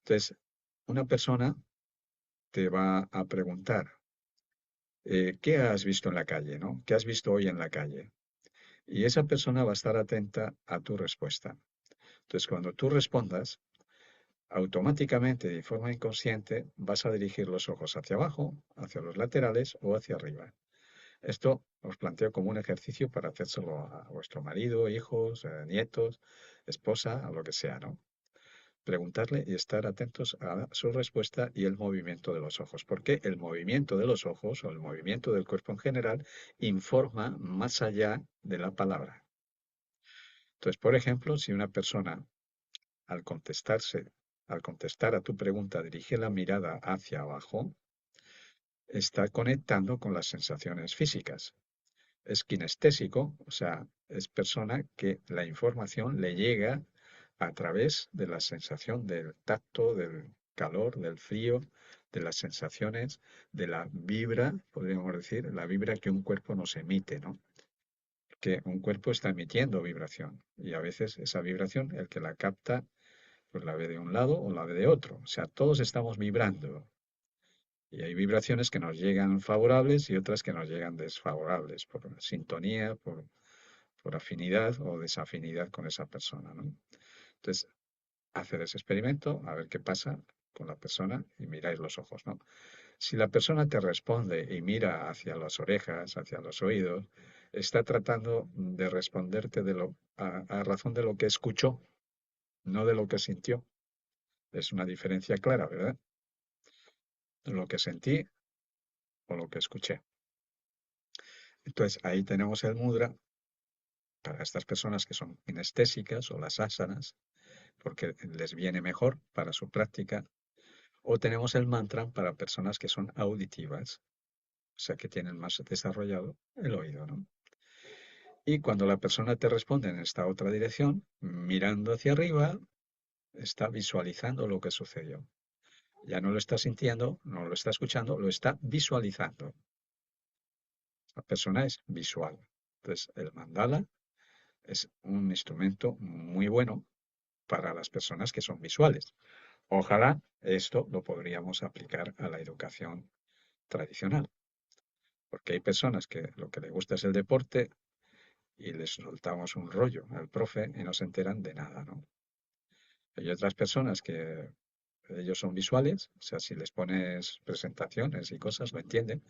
Entonces, una persona te va a preguntar, ¿qué has visto en la calle, ¿no? ¿Qué has visto hoy en la calle? Y esa persona va a estar atenta a tu respuesta. Entonces, cuando tú respondas, automáticamente, de forma inconsciente, vas a dirigir los ojos hacia abajo, hacia los laterales o hacia arriba. Esto os planteo como un ejercicio para hacérselo a vuestro marido, hijos, nietos, esposa, a lo que sea, ¿no? Preguntarle y estar atentos a su respuesta y el movimiento de los ojos, porque el movimiento de los ojos o el movimiento del cuerpo en general informa más allá de la palabra. Entonces, por ejemplo, si una persona al al contestar a tu pregunta, dirige la mirada hacia abajo, está conectando con las sensaciones físicas. Es kinestésico, o sea, es persona que la información le llega a través de la sensación del tacto, del calor, del frío, de las sensaciones, de la vibra, podríamos decir, la vibra que un cuerpo nos emite, ¿no? Que un cuerpo está emitiendo vibración y a veces esa vibración, el que la capta, pues la ve de un lado o la ve de otro. O sea, todos estamos vibrando. Y hay vibraciones que nos llegan favorables y otras que nos llegan desfavorables, por sintonía, por afinidad o desafinidad con esa persona, ¿no? Entonces, hacer ese experimento, a ver qué pasa con la persona y miráis los ojos, ¿no? Si la persona te responde y mira hacia las orejas, hacia los oídos, está tratando de responderte a razón de lo que escuchó, no de lo que sintió. Es una diferencia clara, ¿verdad? Lo que sentí o lo que escuché. Entonces, ahí tenemos el mudra para estas personas que son kinestésicas o las asanas, porque les viene mejor para su práctica. O tenemos el mantra para personas que son auditivas, o sea, que tienen más desarrollado el oído, ¿no? Y cuando la persona te responde en esta otra dirección, mirando hacia arriba, está visualizando lo que sucedió. Ya no lo está sintiendo, no lo está escuchando, lo está visualizando. La persona es visual. Entonces, el mandala es un instrumento muy bueno para las personas que son visuales. Ojalá esto lo podríamos aplicar a la educación tradicional, porque hay personas que lo que les gusta es el deporte y les soltamos un rollo al profe y no se enteran de nada, ¿no? Hay otras personas que ellos son visuales, o sea, si les pones presentaciones y cosas, lo entienden,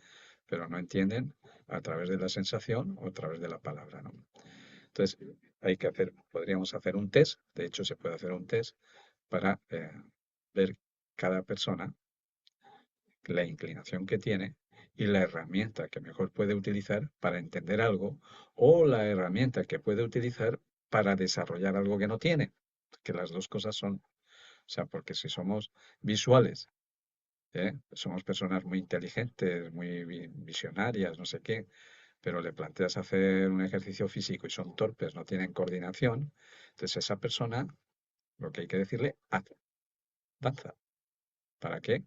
pero no entienden a través de la sensación o a través de la palabra, ¿no? Entonces, podríamos hacer un test, de hecho se puede hacer un test para ver cada persona la inclinación que tiene y la herramienta que mejor puede utilizar para entender algo o la herramienta que puede utilizar para desarrollar algo que no tiene, que las dos cosas son, o sea, porque si somos visuales, somos personas muy inteligentes, muy visionarias, no sé qué, pero le planteas hacer un ejercicio físico y son torpes, no tienen coordinación, entonces esa persona, lo que hay que decirle, haz, danza. ¿Para qué?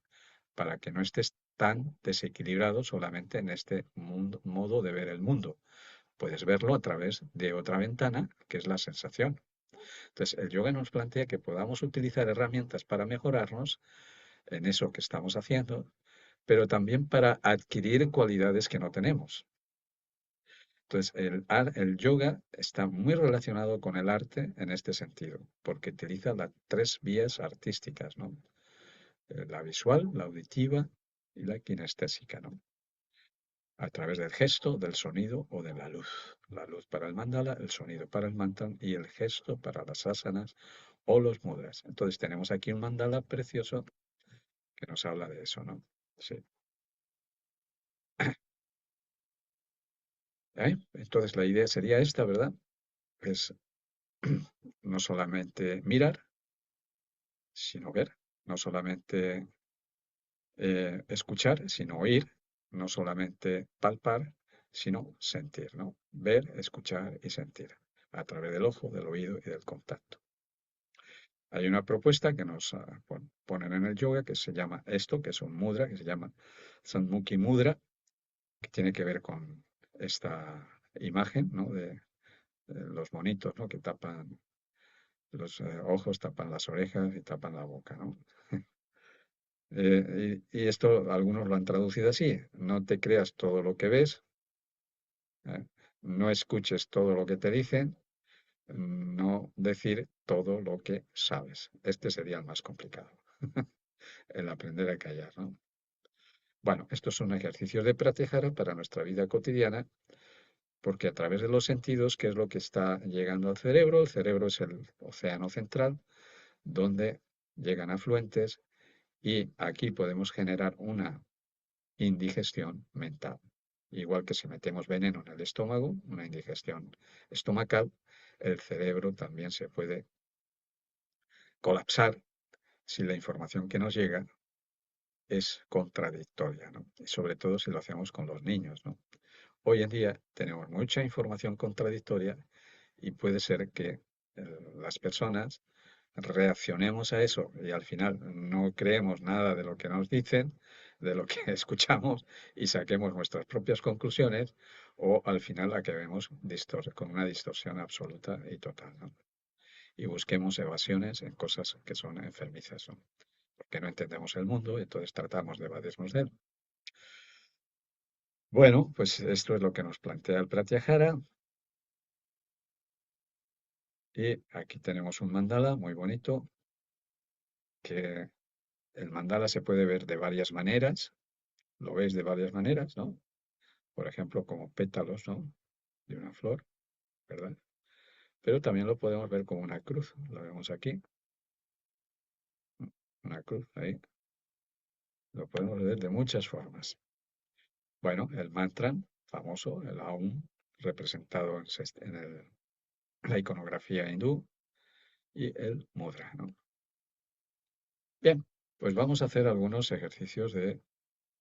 Para que no estés tan desequilibrado solamente en este modo de ver el mundo. Puedes verlo a través de otra ventana, que es la sensación. Entonces, el yoga nos plantea que podamos utilizar herramientas para mejorarnos en eso que estamos haciendo, pero también para adquirir cualidades que no tenemos. Entonces, el yoga está muy relacionado con el arte en este sentido, porque utiliza las tres vías artísticas, ¿no? La visual, la auditiva y la kinestésica, ¿no? A través del gesto, del sonido o de la luz. La luz para el mandala, el sonido para el mantra y el gesto para las asanas o los mudras. Entonces tenemos aquí un mandala precioso que nos habla de eso, ¿no? Sí. Entonces la idea sería esta, ¿verdad? Es no solamente mirar, sino ver, no solamente escuchar, sino oír, no solamente palpar, sino sentir, ¿no? Ver, escuchar y sentir, a través del ojo, del oído y del contacto. Hay una propuesta que nos ponen en el yoga que se llama esto, que es un mudra, que se llama Sanmukhi Mudra, que tiene que ver con esta imagen, ¿no? De los monitos, ¿no? Que tapan los ojos, tapan las orejas y tapan la boca, ¿no? Y esto algunos lo han traducido así: no te creas todo lo que ves, ¿eh? No escuches todo lo que te dicen, no decir todo lo que sabes. Este sería el más complicado, el aprender a callar, ¿no? Bueno, estos son ejercicios de pratyahara para nuestra vida cotidiana, porque a través de los sentidos, ¿qué es lo que está llegando al cerebro? El cerebro es el océano central, donde llegan afluentes y aquí podemos generar una indigestión mental. Igual que si metemos veneno en el estómago, una indigestión estomacal, el cerebro también se puede colapsar si la información que nos llega es contradictoria, ¿no? Y sobre todo si lo hacemos con los niños, ¿no? Hoy en día tenemos mucha información contradictoria y puede ser que las personas reaccionemos a eso y al final no creemos nada de lo que nos dicen, de lo que escuchamos y saquemos nuestras propias conclusiones o al final acabemos con una distorsión absoluta y total, ¿no? Y busquemos evasiones en cosas que son enfermizas, ¿no? Porque no entendemos el mundo y entonces tratamos de evadirnos de él. Bueno, pues esto es lo que nos plantea el Pratyahara. Y aquí tenemos un mandala muy bonito, que el mandala se puede ver de varias maneras, lo ves de varias maneras, ¿no? Por ejemplo, como pétalos, ¿no? De una flor, ¿verdad? Pero también lo podemos ver como una cruz, lo vemos aquí, una cruz ahí, lo podemos ver de muchas formas. Bueno, el mantra famoso, el Aum, representado en la iconografía hindú, y el mudra, ¿no? Bien, pues vamos a hacer algunos ejercicios de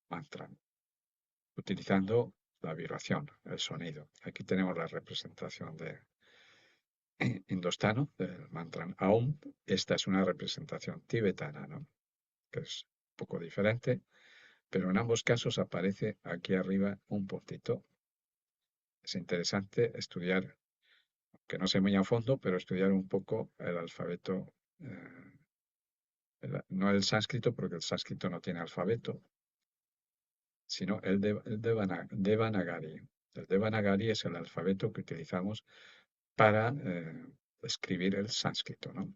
mantra, utilizando la vibración, el sonido. Aquí tenemos la representación de indostano, del mantra Aum. Esta es una representación tibetana, ¿no? Que es un poco diferente, pero en ambos casos aparece aquí arriba un puntito. Es interesante estudiar, que no sé muy a fondo, pero estudiar un poco el alfabeto, no el sánscrito, porque el sánscrito no tiene alfabeto, sino el Devanagari. El Devanagari es el alfabeto que utilizamos para escribir el sánscrito, ¿no?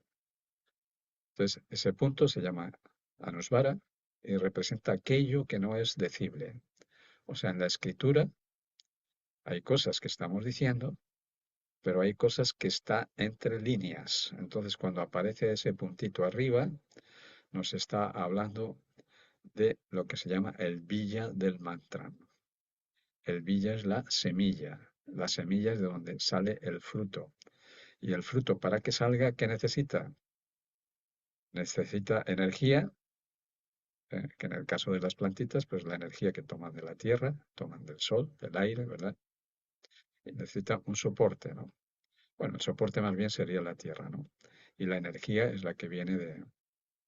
Entonces, ese punto se llama Anusvara y representa aquello que no es decible. O sea, en la escritura hay cosas que estamos diciendo, pero hay cosas que está entre líneas. Entonces, cuando aparece ese puntito arriba, nos está hablando de lo que se llama el villa del mantra. El villa es la semilla es de donde sale el fruto. Y el fruto, para que salga, ¿qué necesita? Necesita energía, que en el caso de las plantitas, pues la energía que toman de la tierra, toman del sol, del aire, ¿verdad? Y necesita un soporte, ¿no? Bueno, el soporte más bien sería la tierra, ¿no? Y la energía es la que viene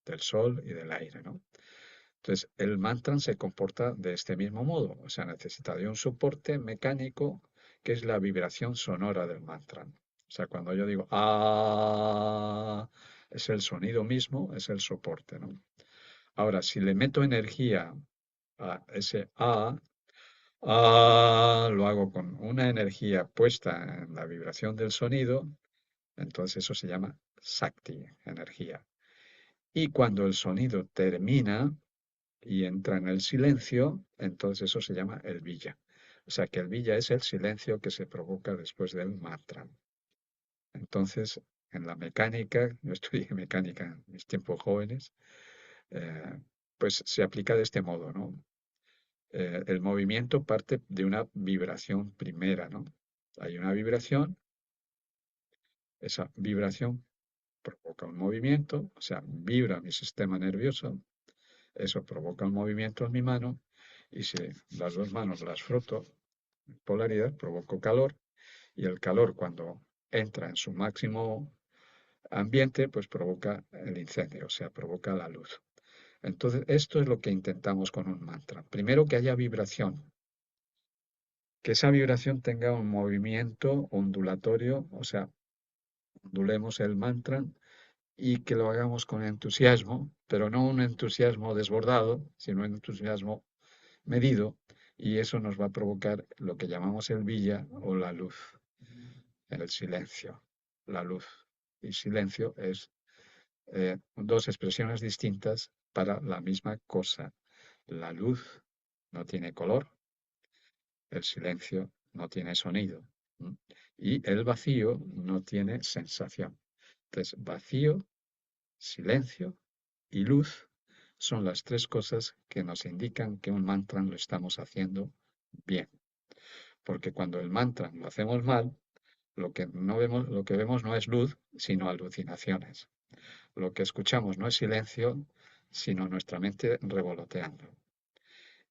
del sol y del aire, ¿no? Entonces, el mantra se comporta de este mismo modo, o sea, necesita de un soporte mecánico que es la vibración sonora del mantra. O sea, cuando yo digo ah, es el sonido mismo, es el soporte, ¿no? Ahora, si le meto energía a ese lo hago con una energía puesta en la vibración del sonido, entonces eso se llama Sakti, energía. Y cuando el sonido termina, y entra en el silencio, entonces eso se llama el villa. O sea que el villa es el silencio que se provoca después del mantra. Entonces, en la mecánica, yo estudié mecánica en mis tiempos jóvenes, eh, pues se aplica de este modo, ¿no? El movimiento parte de una vibración primera, ¿no? Hay una vibración, esa vibración provoca un movimiento, o sea, vibra mi sistema nervioso, eso provoca un movimiento en mi mano, y si las dos manos las froto, polaridad, provoco calor, y el calor cuando entra en su máximo ambiente, pues provoca el incendio, o sea, provoca la luz. Entonces, esto es lo que intentamos con un mantra. Primero, que haya vibración, que esa vibración tenga un movimiento ondulatorio, o sea, ondulemos el mantra y que lo hagamos con entusiasmo, pero no un entusiasmo desbordado, sino un entusiasmo medido, y eso nos va a provocar lo que llamamos el villa o la luz, el silencio, la luz y silencio es dos expresiones distintas para la misma cosa. La luz no tiene color, el silencio no tiene sonido, ¿m? Y el vacío no tiene sensación. Entonces, vacío, silencio y luz son las tres cosas que nos indican que un mantra lo estamos haciendo bien. Porque cuando el mantra lo hacemos mal, lo que vemos no es luz, sino alucinaciones. Lo que escuchamos no es silencio, sino nuestra mente revoloteando.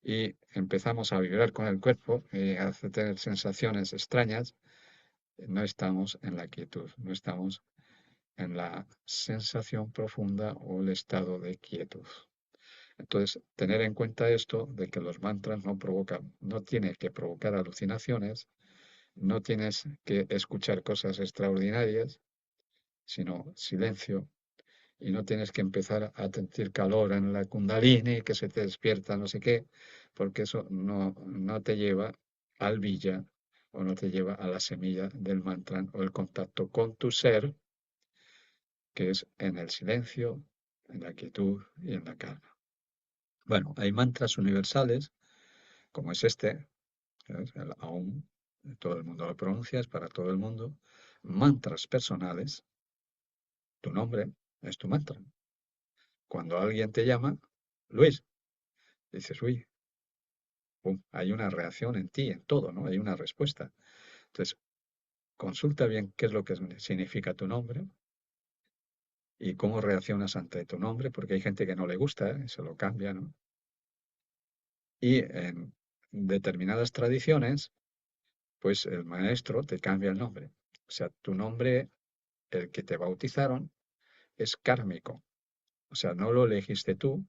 Y empezamos a vibrar con el cuerpo y a tener sensaciones extrañas. No estamos en la quietud, no estamos en la sensación profunda o el estado de quietud. Entonces, tener en cuenta esto de que los mantras no provocan, no tiene que provocar alucinaciones, no tienes que escuchar cosas extraordinarias, sino silencio, y no tienes que empezar a sentir calor en la kundalini, que se te despierta no sé qué, porque eso no te lleva al villa o no te lleva a la semilla del mantra o el contacto con tu ser, que es en el silencio, en la quietud y en la calma. Bueno, hay mantras universales, como es este, ¿sabes? El Aum, todo el mundo lo pronuncia, es para todo el mundo. Mantras personales, tu nombre es tu mantra. Cuando alguien te llama, Luis, dices, uy, pum, hay una reacción en ti, en todo, ¿no? Hay una respuesta. Entonces, consulta bien qué es lo que significa tu nombre y cómo reaccionas ante tu nombre, porque hay gente que no le gusta, ¿eh? Se lo cambia, ¿no? Y en determinadas tradiciones, pues el maestro te cambia el nombre. O sea, tu nombre, el que te bautizaron, es kármico. O sea, no lo elegiste tú,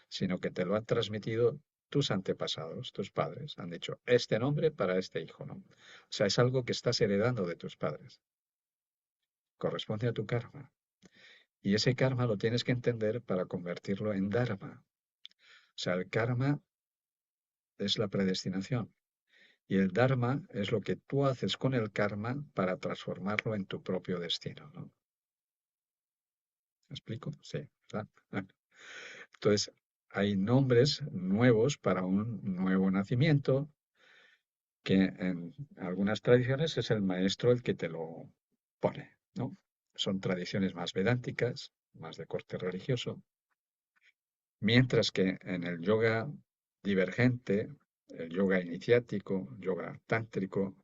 sino que te lo han transmitido tus antepasados, tus padres. Han dicho, este nombre para este hijo, ¿no? O sea, es algo que estás heredando de tus padres. Corresponde a tu karma. Y ese karma lo tienes que entender para convertirlo en dharma. O sea, el karma es la predestinación. Y el dharma es lo que tú haces con el karma para transformarlo en tu propio destino, ¿no? ¿Me explico? Sí, ¿verdad? Entonces, hay nombres nuevos para un nuevo nacimiento, que en algunas tradiciones es el maestro el que te lo pone, ¿no? Son tradiciones más vedánticas, más de corte religioso, mientras que en el yoga divergente, el yoga iniciático, yoga tántrico,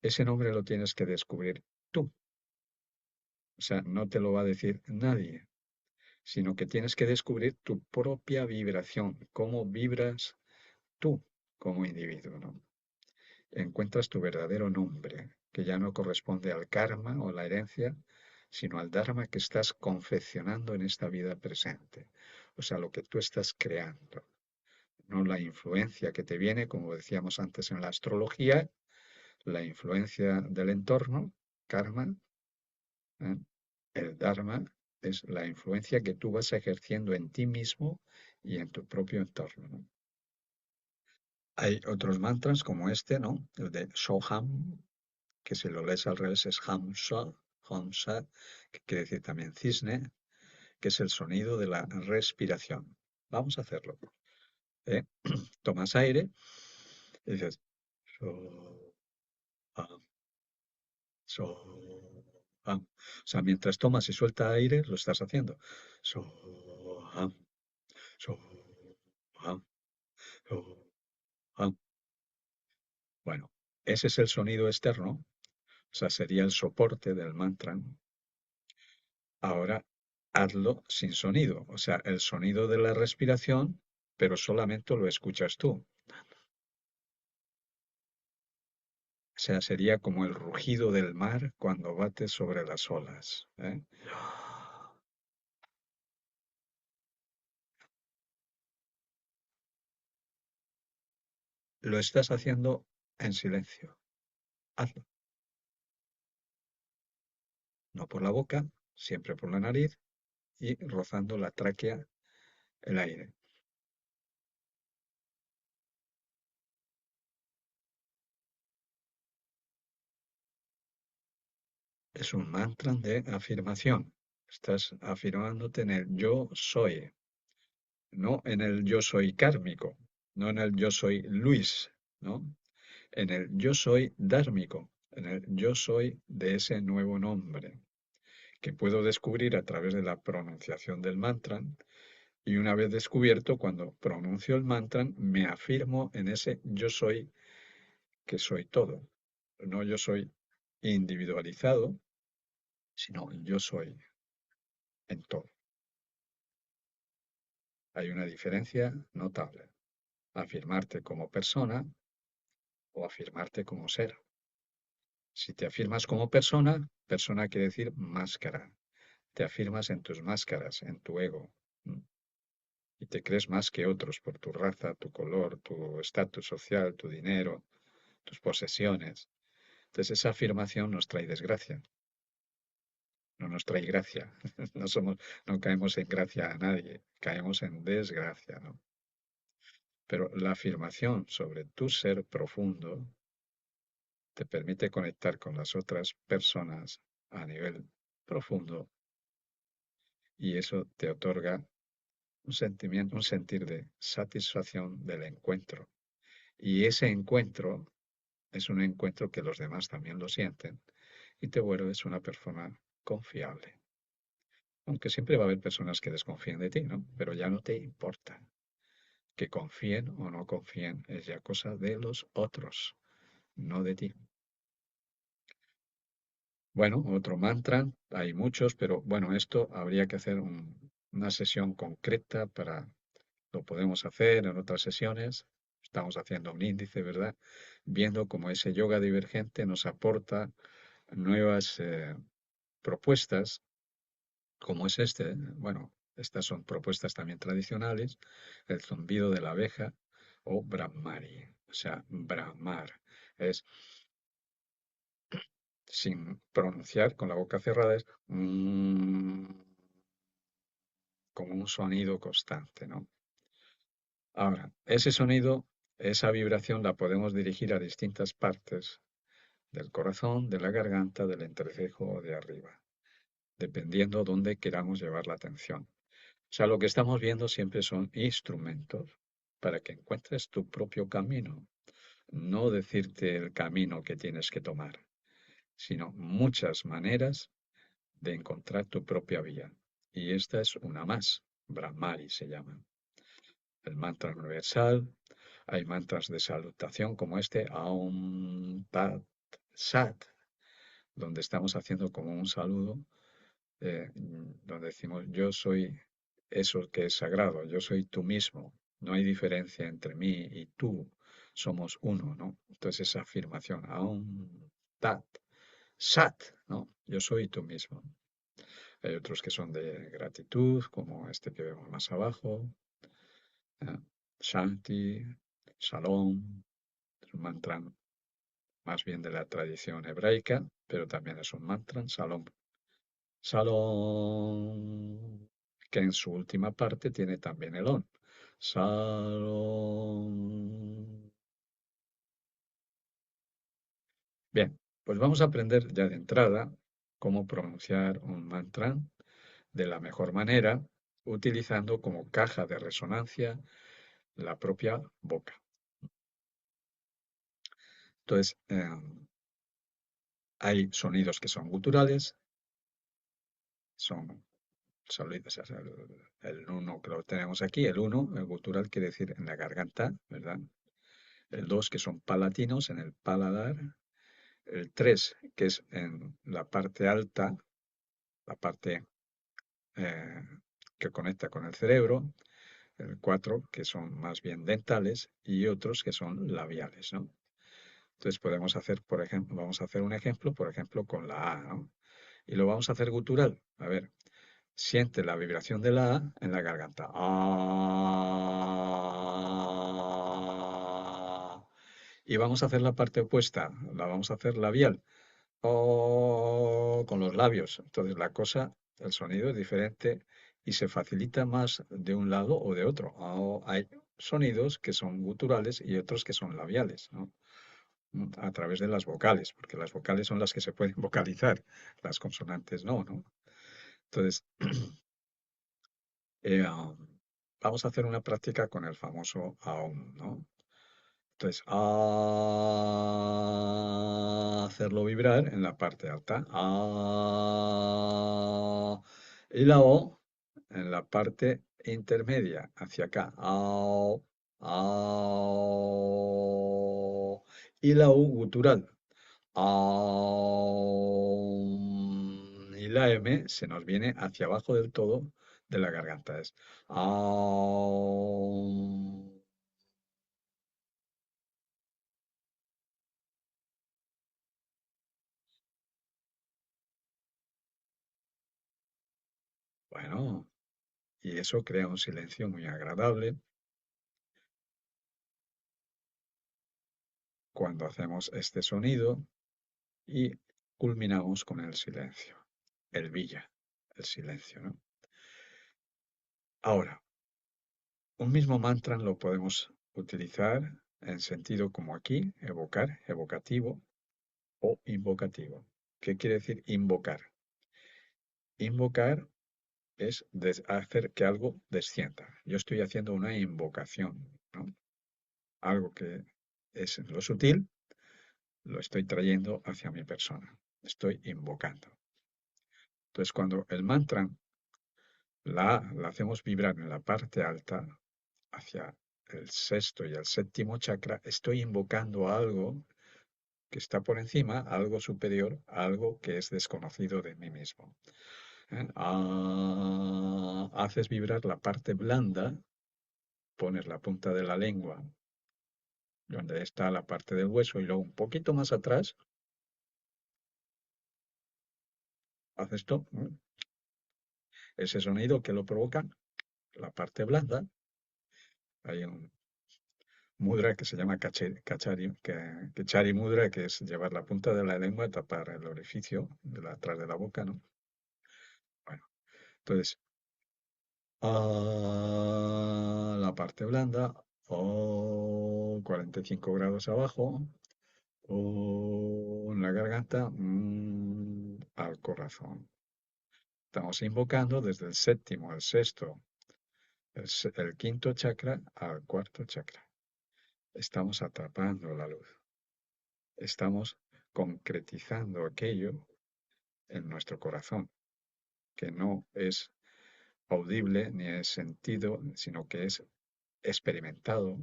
ese nombre lo tienes que descubrir tú. O sea, no te lo va a decir nadie, sino que tienes que descubrir tu propia vibración, cómo vibras tú como individuo, ¿no? Encuentras tu verdadero nombre, que ya no corresponde al karma o la herencia, sino al dharma que estás confeccionando en esta vida presente. O sea, lo que tú estás creando, no la influencia que te viene, como decíamos antes en la astrología, la influencia del entorno, karma, ¿eh? El dharma es la influencia que tú vas ejerciendo en ti mismo y en tu propio entorno, ¿no? Hay otros mantras como este, ¿no? El de Soham, que si lo lees al revés es Hamsa, Hamsa, que quiere decir también cisne, que es el sonido de la respiración. Vamos a hacerlo. ¿Eh? Tomas aire y dices Soham, Soham. O sea, mientras tomas y sueltas aire, lo estás haciendo. Soham, Soham, Soham. Bueno, ese es el sonido externo, o sea, sería el soporte del mantra. Ahora hazlo sin sonido, o sea, el sonido de la respiración, pero solamente lo escuchas tú. O sea, sería como el rugido del mar cuando bate sobre las olas, ¿eh? Lo estás haciendo en silencio. Hazlo. No por la boca, siempre por la nariz y rozando la tráquea el aire. Es un mantra de afirmación. Estás afirmándote en el yo soy, no en el yo soy kármico, no en el yo soy Luis, ¿no? En el yo soy dármico, en el yo soy de ese nuevo nombre, que puedo descubrir a través de la pronunciación del mantra, y una vez descubierto, cuando pronuncio el mantra, me afirmo en ese yo soy, que soy todo. No yo soy individualizado, sino yo soy en todo. Hay una diferencia notable. Afirmarte como persona o afirmarte como ser. Si te afirmas como persona, persona quiere decir máscara. Te afirmas en tus máscaras, en tu ego. Y te crees más que otros por tu raza, tu color, tu estatus social, tu dinero, tus posesiones. Entonces esa afirmación nos trae desgracia, no nos trae gracia. No somos, no caemos en gracia a nadie, caemos en desgracia, ¿no? Pero la afirmación sobre tu ser profundo te permite conectar con las otras personas a nivel profundo y eso te otorga un sentimiento, un sentir de satisfacción del encuentro. Y ese encuentro es un encuentro que los demás también lo sienten y te vuelves una persona confiable. Aunque siempre va a haber personas que desconfíen de ti, ¿no? Pero ya no te importa. Que confíen o no confíen es ya cosa de los otros, no de ti. Bueno, otro mantra, hay muchos, pero bueno, esto habría que hacer una sesión concreta para, lo podemos hacer en otras sesiones. Estamos haciendo un índice, ¿verdad? Viendo cómo ese yoga divergente nos aporta nuevas propuestas, como es este. Bueno, estas son propuestas también tradicionales, el zumbido de la abeja o brahmari, o sea, brahmar. Es sin pronunciar, con la boca cerrada, es como un sonido constante, ¿no? Ahora, ese sonido, esa vibración la podemos dirigir a distintas partes del corazón, de la garganta, del entrecejo o de arriba, dependiendo dónde queramos llevar la atención. O sea, lo que estamos viendo siempre son instrumentos para que encuentres tu propio camino, no decirte el camino que tienes que tomar, sino muchas maneras de encontrar tu propia vía. Y esta es una más, Brahmari se llama. El mantra universal, hay mantras de salutación como este, Aum Tat Sat, donde estamos haciendo como un saludo, donde decimos yo soy eso que es sagrado, yo soy tú mismo, no hay diferencia entre mí y tú, somos uno, ¿no? Entonces esa afirmación, Aum Tat Sat, ¿no? Yo soy tú mismo. Hay otros que son de gratitud, como este que vemos más abajo, ¿eh? Shanti, Shalom, es un mantra más bien de la tradición hebraica, pero también es un mantra, Shalom. Shalom, que en su última parte tiene también el on. Shalom. Bien, pues vamos a aprender ya de entrada cómo pronunciar un mantra de la mejor manera, utilizando como caja de resonancia la propia boca. Entonces, hay sonidos que son guturales, son sonidos, o sea, el uno que lo tenemos aquí, el uno, el gutural quiere decir en la garganta, ¿verdad? El 2 que son palatinos, en el paladar. El 3 que es en la parte alta, la parte eh, que conecta con el cerebro. El 4 que son más bien dentales, y otros que son labiales, ¿no? Entonces podemos hacer, por ejemplo, vamos a hacer un ejemplo, por ejemplo, con la A, ¿no? Y lo vamos a hacer gutural. A ver, siente la vibración de la A en la garganta. Ah. Y vamos a hacer la parte opuesta, la vamos a hacer labial. Oh, con los labios. Entonces la cosa, el sonido es diferente y se facilita más de un lado o de otro. Oh, hay sonidos que son guturales y otros que son labiales, ¿no? A través de las vocales, porque las vocales son las que se pueden vocalizar, las consonantes no, ¿no? Entonces, vamos a hacer una práctica con el famoso AUM, ¿no? Entonces, hacerlo vibrar en la parte alta. Y la O en la parte intermedia, hacia acá. Y la U gutural. Y la M se nos viene hacia abajo del todo de la garganta. Es bueno, y eso crea un silencio muy agradable cuando hacemos este sonido y culminamos con el silencio, el villa, el silencio, ¿no? Ahora, un mismo mantra lo podemos utilizar en sentido como aquí, evocar, evocativo o invocativo. ¿Qué quiere decir invocar? invocar es hacer que algo descienda. Yo estoy haciendo una invocación, ¿no? Algo que es lo sutil, lo estoy trayendo hacia mi persona. Estoy invocando. Entonces, cuando el mantra la hacemos vibrar en la parte alta, hacia el sexto y el séptimo chakra, estoy invocando algo que está por encima, algo superior, algo que es desconocido de mí mismo. ¿Eh? Haces vibrar la parte blanda, pones la punta de la lengua donde está la parte del hueso y luego un poquito más atrás, haces esto, ese sonido que lo provoca, la parte blanda, hay un mudra que se llama kachari mudra, que es llevar la punta de la lengua a tapar el orificio de atrás de la boca, ¿no? Bueno, entonces, la parte blanda, 45 grados abajo, en la garganta, al corazón. Estamos invocando desde el séptimo, el sexto, el quinto chakra al cuarto chakra. Estamos atrapando la luz. Estamos concretizando aquello en nuestro corazón, que no es audible ni es sentido, sino que es experimentado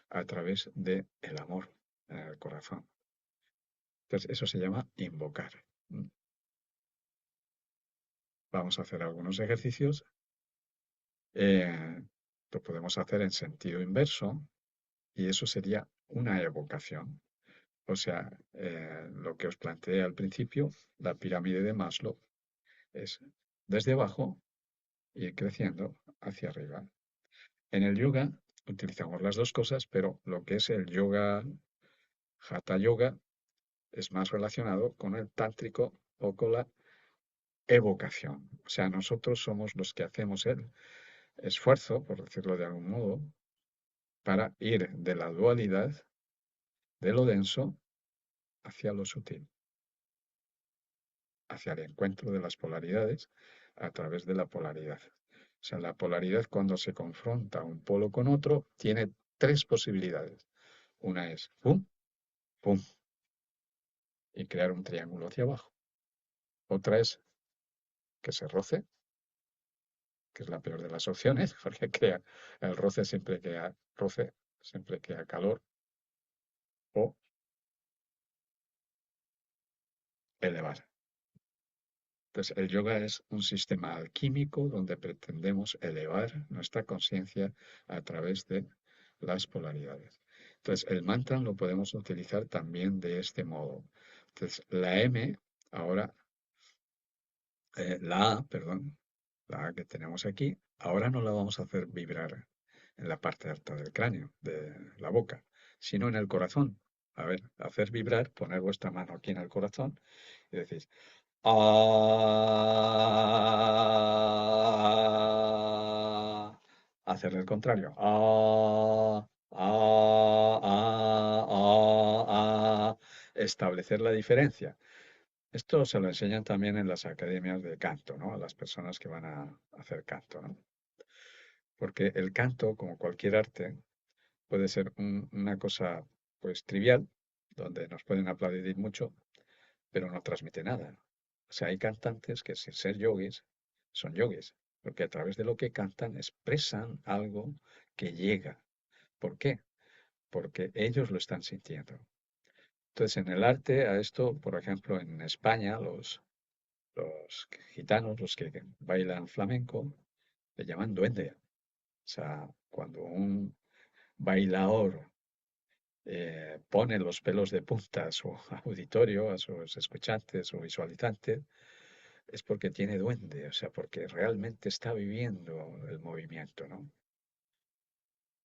a través del amor en el corazón. Entonces, eso se llama invocar. Vamos a hacer algunos ejercicios. Lo podemos hacer en sentido inverso y eso sería una evocación. O sea, lo que os planteé al principio, la pirámide de Maslow, es desde abajo ir creciendo hacia arriba. En el yoga utilizamos las dos cosas, pero lo que es el yoga, hatha yoga, es más relacionado con el tántrico o con la evocación. O sea, nosotros somos los que hacemos el esfuerzo, por decirlo de algún modo, para ir de la dualidad, de lo denso, hacia lo sutil, hacia el encuentro de las polaridades a través de la polaridad. O sea, la polaridad cuando se confronta un polo con otro tiene tres posibilidades. Una es pum, pum, y crear un triángulo hacia abajo. Otra es que se roce, que es la peor de las opciones, porque crea el roce, siempre crea calor o elevar. Entonces, el yoga es un sistema alquímico donde pretendemos elevar nuestra conciencia a través de las polaridades. Entonces, el mantra lo podemos utilizar también de este modo. Entonces, la M, ahora, la A, perdón, la A que tenemos aquí, ahora no la vamos a hacer vibrar en la parte alta del cráneo, de la boca, sino en el corazón. A ver, hacer vibrar, poner vuestra mano aquí en el corazón y decís, ah, hacer el contrario. Establecer la diferencia. Esto se lo enseñan también en las academias de canto, ¿no? A las personas que van a hacer canto, ¿no? Porque el canto, como cualquier arte, puede ser una cosa, pues, trivial, donde nos pueden aplaudir mucho, pero no transmite nada. O sea, hay cantantes que sin ser yogis son yogis, porque a través de lo que cantan expresan algo que llega. ¿Por qué? Porque ellos lo están sintiendo. Entonces, en el arte, a esto, por ejemplo, en España, los gitanos, los que bailan flamenco, le llaman duende. O sea, cuando un bailador pone los pelos de punta a su auditorio, a sus escuchantes o visualizantes, es porque tiene duende, o sea, porque realmente está viviendo el movimiento, ¿no?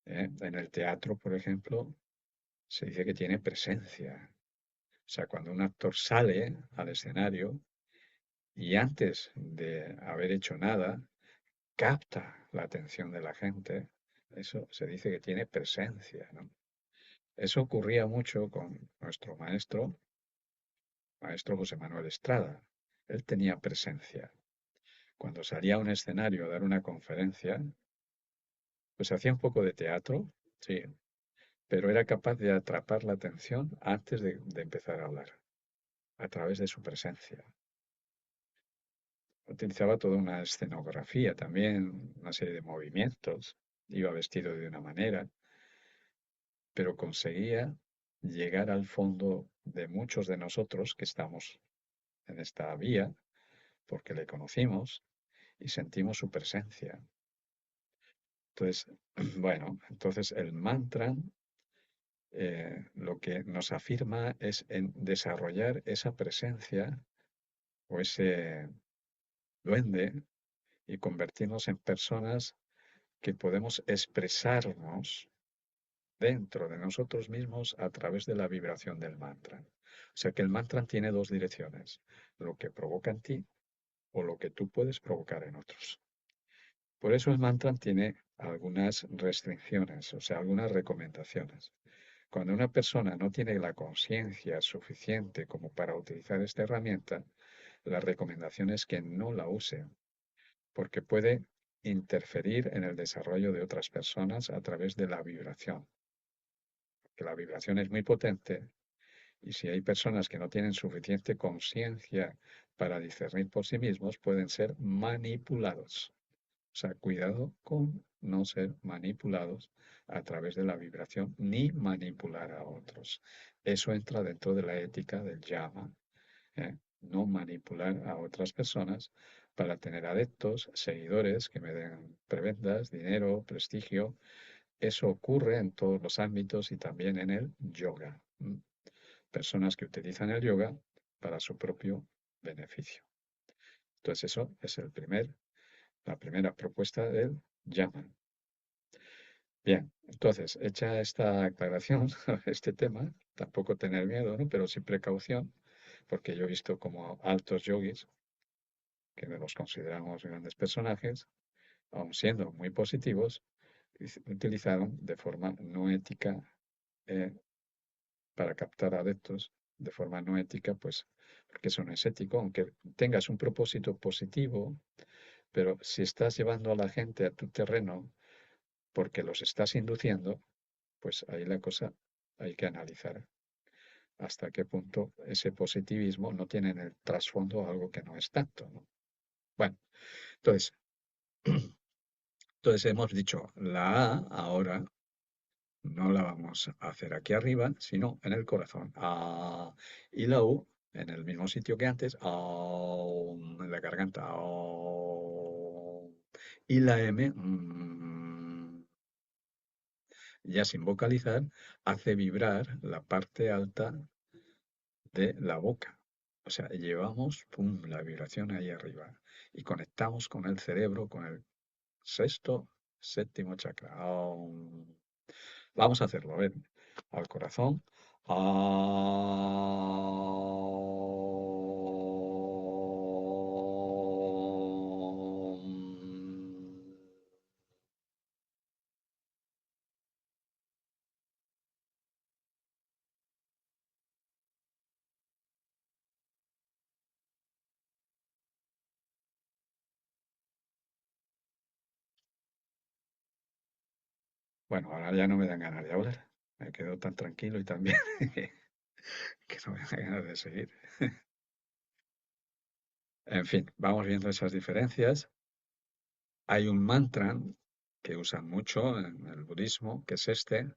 En el teatro, por ejemplo, se dice que tiene presencia. O sea, cuando un actor sale al escenario y antes de haber hecho nada, capta la atención de la gente, eso se dice que tiene presencia, ¿no? Eso ocurría mucho con nuestro maestro José Manuel Estrada. Él tenía presencia. cuando salía a un escenario a dar una conferencia, pues hacía un poco de teatro, sí, pero era capaz de atrapar la atención antes de empezar a hablar, a través de su presencia. Utilizaba toda una escenografía también, una serie de movimientos, iba vestido de una manera, pero conseguía llegar al fondo de muchos de nosotros que estamos en esta vía, porque le conocimos y sentimos su presencia. Entonces, bueno, entonces el mantra lo que nos afirma es en desarrollar esa presencia o ese duende y convertirnos en personas que podemos expresarnos dentro de nosotros mismos a través de la vibración del mantra. O sea que el mantra tiene dos direcciones, lo que provoca en ti o lo que tú puedes provocar en otros. Por eso el mantra tiene algunas restricciones, o sea, algunas recomendaciones. Cuando una persona no tiene la conciencia suficiente como para utilizar esta herramienta, la recomendación es que no la use, porque puede interferir en el desarrollo de otras personas a través de la vibración. Que la vibración es muy potente y si hay personas que no tienen suficiente conciencia para discernir por sí mismos, pueden ser manipulados. O sea, cuidado con no ser manipulados a través de la vibración ni manipular a otros. Eso entra dentro de la ética del llama. ¿Eh? No manipular a otras personas para tener adeptos, seguidores que me den prebendas, dinero, prestigio. Eso ocurre en todos los ámbitos y también en el yoga. Personas que utilizan el yoga para su propio beneficio. Entonces eso es la primera propuesta del llama. Bien, entonces, hecha esta aclaración sobre este tema, tampoco tener miedo, ¿no? Pero sí precaución, porque yo he visto como altos yogis, que los consideramos grandes personajes, aun siendo muy positivos, utilizaron de forma no ética eh, para captar adeptos, de forma no ética, pues porque eso no es ético, aunque tengas un propósito positivo, pero si estás llevando a la gente a tu terreno porque los estás induciendo, pues ahí la cosa hay que analizar hasta qué punto ese positivismo no tiene en el trasfondo algo que no es tanto, ¿no? Bueno, entonces, entonces hemos dicho la A ahora no la vamos a hacer aquí arriba, sino en el corazón. Ah, y la U en el mismo sitio que antes, en la garganta. Y la M, ya sin vocalizar, hace vibrar la parte alta de la boca. O sea, llevamos pum, la vibración ahí arriba y conectamos con el cerebro, con el sexto, séptimo chakra. Vamos a hacerlo, a ver, al corazón. Bueno, ahora ya no me dan ganas de hablar. Me quedo tan tranquilo y tan bien que no me dan ganas de seguir. En fin, vamos viendo esas diferencias. Hay un mantra que usan mucho en el budismo, que es este,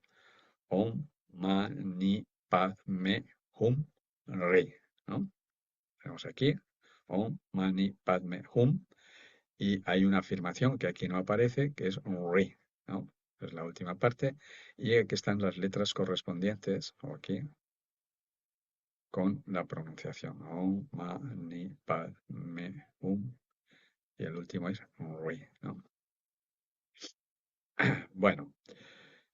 Om Mani Padme Hum Re, ¿no? Tenemos aquí, Om Mani Padme Hum, y hay una afirmación que aquí no aparece, que es Re, ¿no? Es la última parte, y aquí están las letras correspondientes, o aquí, con la pronunciación. Om Mani Padme Hum, y el último es Re, ¿no? Bueno,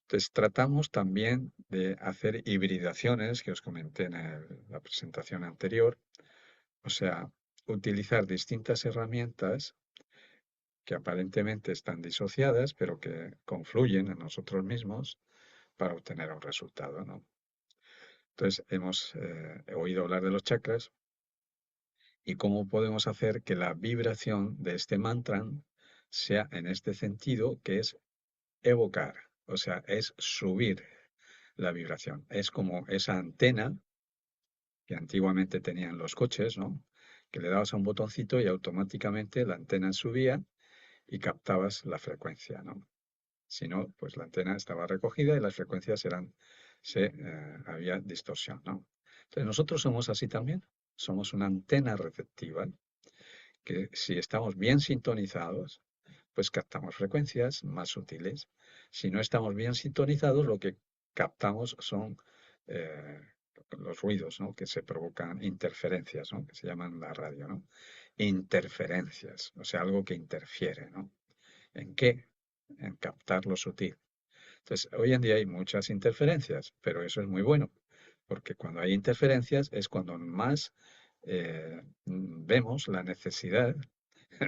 entonces tratamos también de hacer hibridaciones que os comenté en la presentación anterior, o sea, utilizar distintas herramientas que aparentemente están disociadas, pero que confluyen en nosotros mismos para obtener un resultado, ¿no? Entonces hemos oído hablar de los chakras y cómo podemos hacer que la vibración de este mantra sea en este sentido, que es evocar, o sea, es subir la vibración. Es como esa antena que antiguamente tenían los coches, ¿no? Que le dabas a un botoncito y automáticamente la antena subía y captabas la frecuencia, ¿no? Si no, pues la antena estaba recogida y las frecuencias había distorsión, ¿no? Entonces nosotros somos así también, somos una antena receptiva que si estamos bien sintonizados, pues captamos frecuencias más sutiles. Si no estamos bien sintonizados, lo que captamos son eh, los ruidos, ¿no? Que se provocan interferencias, ¿no? Que se llaman en la radio, ¿no? Interferencias, o sea, algo que interfiere, ¿no? ¿En qué? En captar lo sutil. Entonces, hoy en día hay muchas interferencias, pero eso es muy bueno, porque cuando hay interferencias es cuando más vemos la necesidad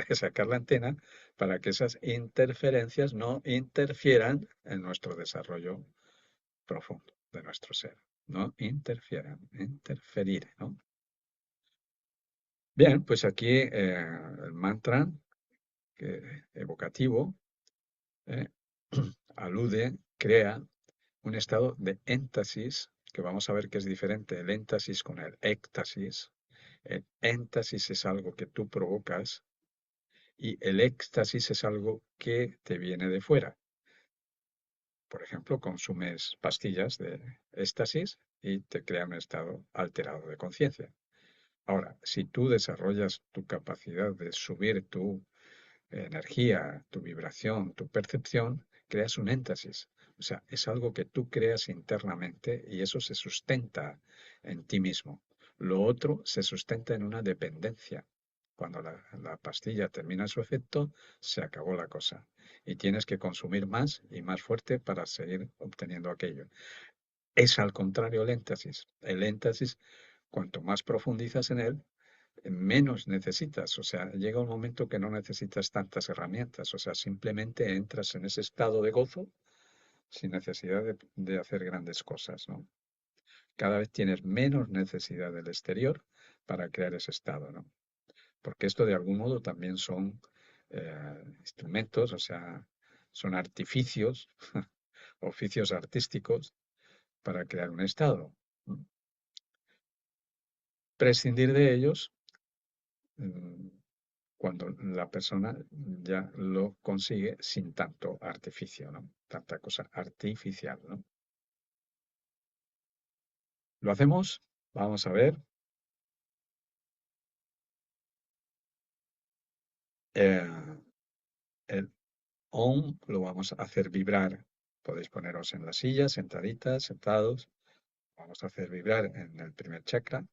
de sacar la antena para que esas interferencias no interfieran en nuestro desarrollo profundo de nuestro ser. No interfieran, interferir, ¿no? Bien, pues aquí el mantra evocativo eh, alude, crea un estado de énfasis, que vamos a ver que es diferente el énfasis con el éxtasis. El énfasis es algo que tú provocas y el éxtasis es algo que te viene de fuera. Por ejemplo, consumes pastillas de éxtasis y te crea un estado alterado de conciencia. Ahora, si tú desarrollas tu capacidad de subir tu energía, tu vibración, tu percepción, creas un énfasis. O sea, es algo que tú creas internamente y eso se sustenta en ti mismo. Lo otro se sustenta en una dependencia. Cuando la pastilla termina su efecto, se acabó la cosa. Y tienes que consumir más y más fuerte para seguir obteniendo aquello. Es al contrario el énfasis. El énfasis, cuanto más profundizas en él, menos necesitas. O sea, llega un momento que no necesitas tantas herramientas. O sea, simplemente entras en ese estado de gozo sin necesidad de hacer grandes cosas, ¿no? Cada vez tienes menos necesidad del exterior para crear ese estado, ¿no? Porque esto de algún modo también son instrumentos, o sea, son artificios, oficios artísticos para crear un estado. Prescindir de ellos mm, cuando la persona ya lo consigue sin tanto artificio, ¿no? Tanta cosa artificial, ¿no? ¿Lo hacemos? Vamos a ver. Eh, el OM lo vamos a hacer vibrar. Podéis poneros en la silla, sentaditas, sentados. Vamos a hacer vibrar en el primer chakra.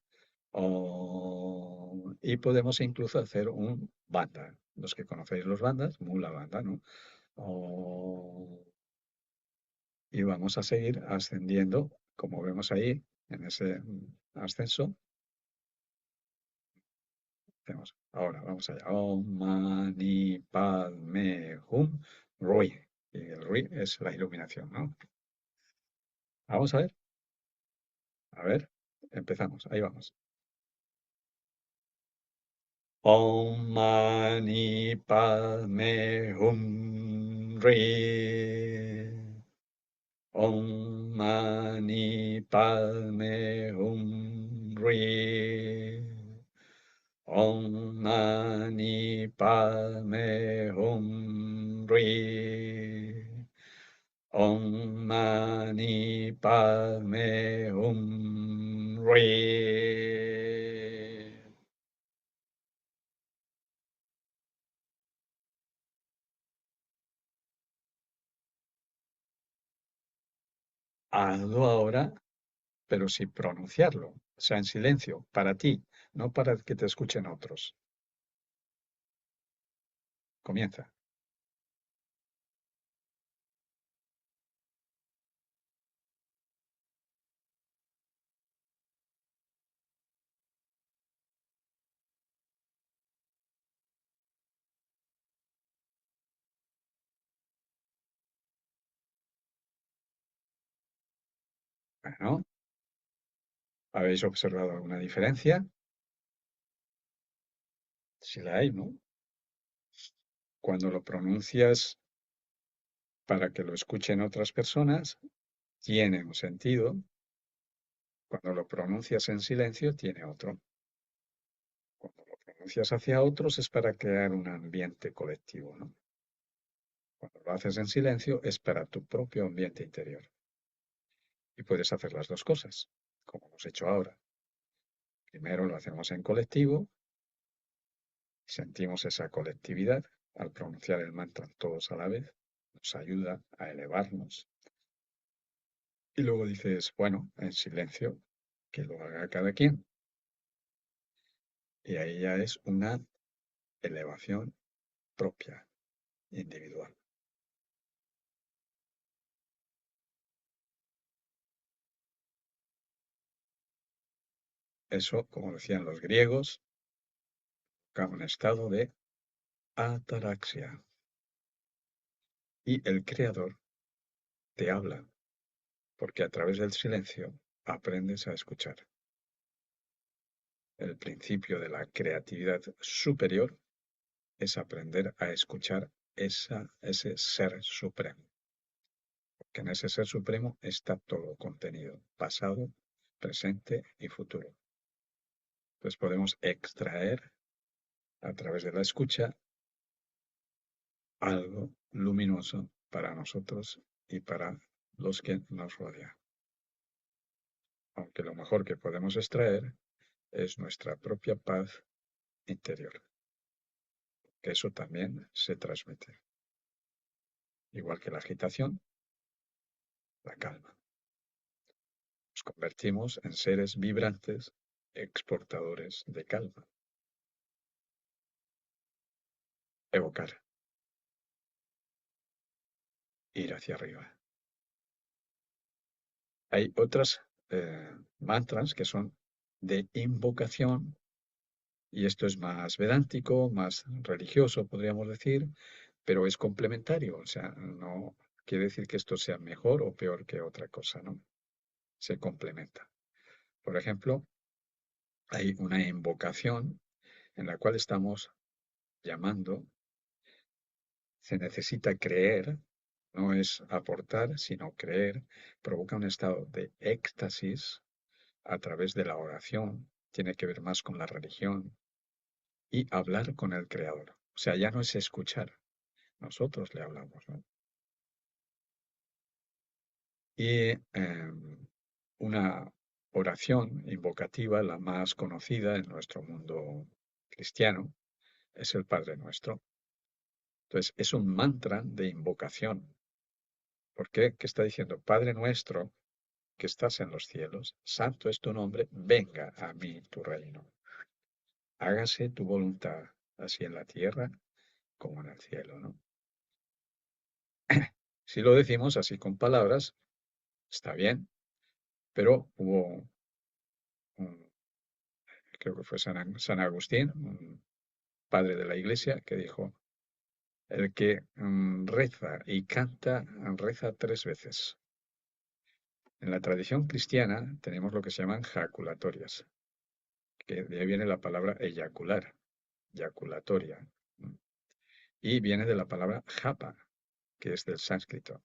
Y podemos incluso hacer un banda. Los que conocéis los bandas, mula banda, ¿no? Y vamos a seguir ascendiendo, como vemos ahí, en ese ascenso. Ahora, vamos allá. Om Mani Padme Hum Rui. Y el Rui es la iluminación, ¿no? Vamos a ver, empezamos, ahí vamos. Om Mani Padme Hum Rui. Om Mani Padme Hum Rui. Om Mani Padme Hum Rui. Om Mani Padme Hum Rui. Hazlo ahora, pero sin pronunciarlo, o sea, en silencio, para ti, no para que te escuchen otros. Comienza. Bueno, ¿habéis observado alguna diferencia? si la hay, ¿no? Cuando lo pronuncias para que lo escuchen otras personas, tiene un sentido. Cuando lo pronuncias en silencio, tiene otro. Cuando lo pronuncias hacia otros es para crear un ambiente colectivo, ¿no? Cuando lo haces en silencio es para tu propio ambiente interior. Y puedes hacer las dos cosas, como hemos hecho ahora. Primero lo hacemos en colectivo, sentimos esa colectividad al pronunciar el mantra todos a la vez, nos ayuda a elevarnos. Y luego dices, bueno, en silencio, que lo haga cada quien. Y ahí ya es una elevación propia, individual. Eso, como decían los griegos, un estado de ataraxia. Y el creador te habla, porque a través del silencio aprendes a escuchar. El principio de la creatividad superior es aprender a escuchar ese ser supremo. Porque en ese ser supremo está todo contenido, pasado, presente y futuro. Entonces podemos extraer a través de la escucha algo luminoso para nosotros y para los que nos rodean. Aunque lo mejor que podemos extraer es nuestra propia paz interior, que eso también se transmite. Igual que la agitación, la calma. Nos convertimos en seres vibrantes, exportadores de calma. Evocar, ir hacia arriba. Hay otras mantras que son de invocación, y esto es más vedántico, más religioso, podríamos decir, pero es complementario, o sea, no quiere decir que esto sea mejor o peor que otra cosa, ¿no? Se complementa. Por ejemplo, hay una invocación en la cual estamos llamando, se necesita creer, no es aportar, sino creer, provoca un estado de éxtasis a través de la oración, tiene que ver más con la religión, y hablar con el Creador. O sea, ya no es escuchar, nosotros le hablamos, ¿no? Y una oración invocativa, la más conocida en nuestro mundo cristiano, es el Padre Nuestro. Entonces, es un mantra de invocación. ¿Por qué? ¿Qué está diciendo? Padre Nuestro, que estás en los cielos, santo es tu nombre, venga a mí tu reino. Hágase tu voluntad, así en la tierra como en el cielo, ¿no? Si lo decimos así con palabras, está bien, pero hubo, creo que fue San Agustín, un padre de la iglesia, que dijo, el que reza y canta, reza tres veces. En la tradición cristiana tenemos lo que se llaman jaculatorias, que de ahí viene la palabra eyacular, yaculatoria, y viene de la palabra japa, que es del sánscrito.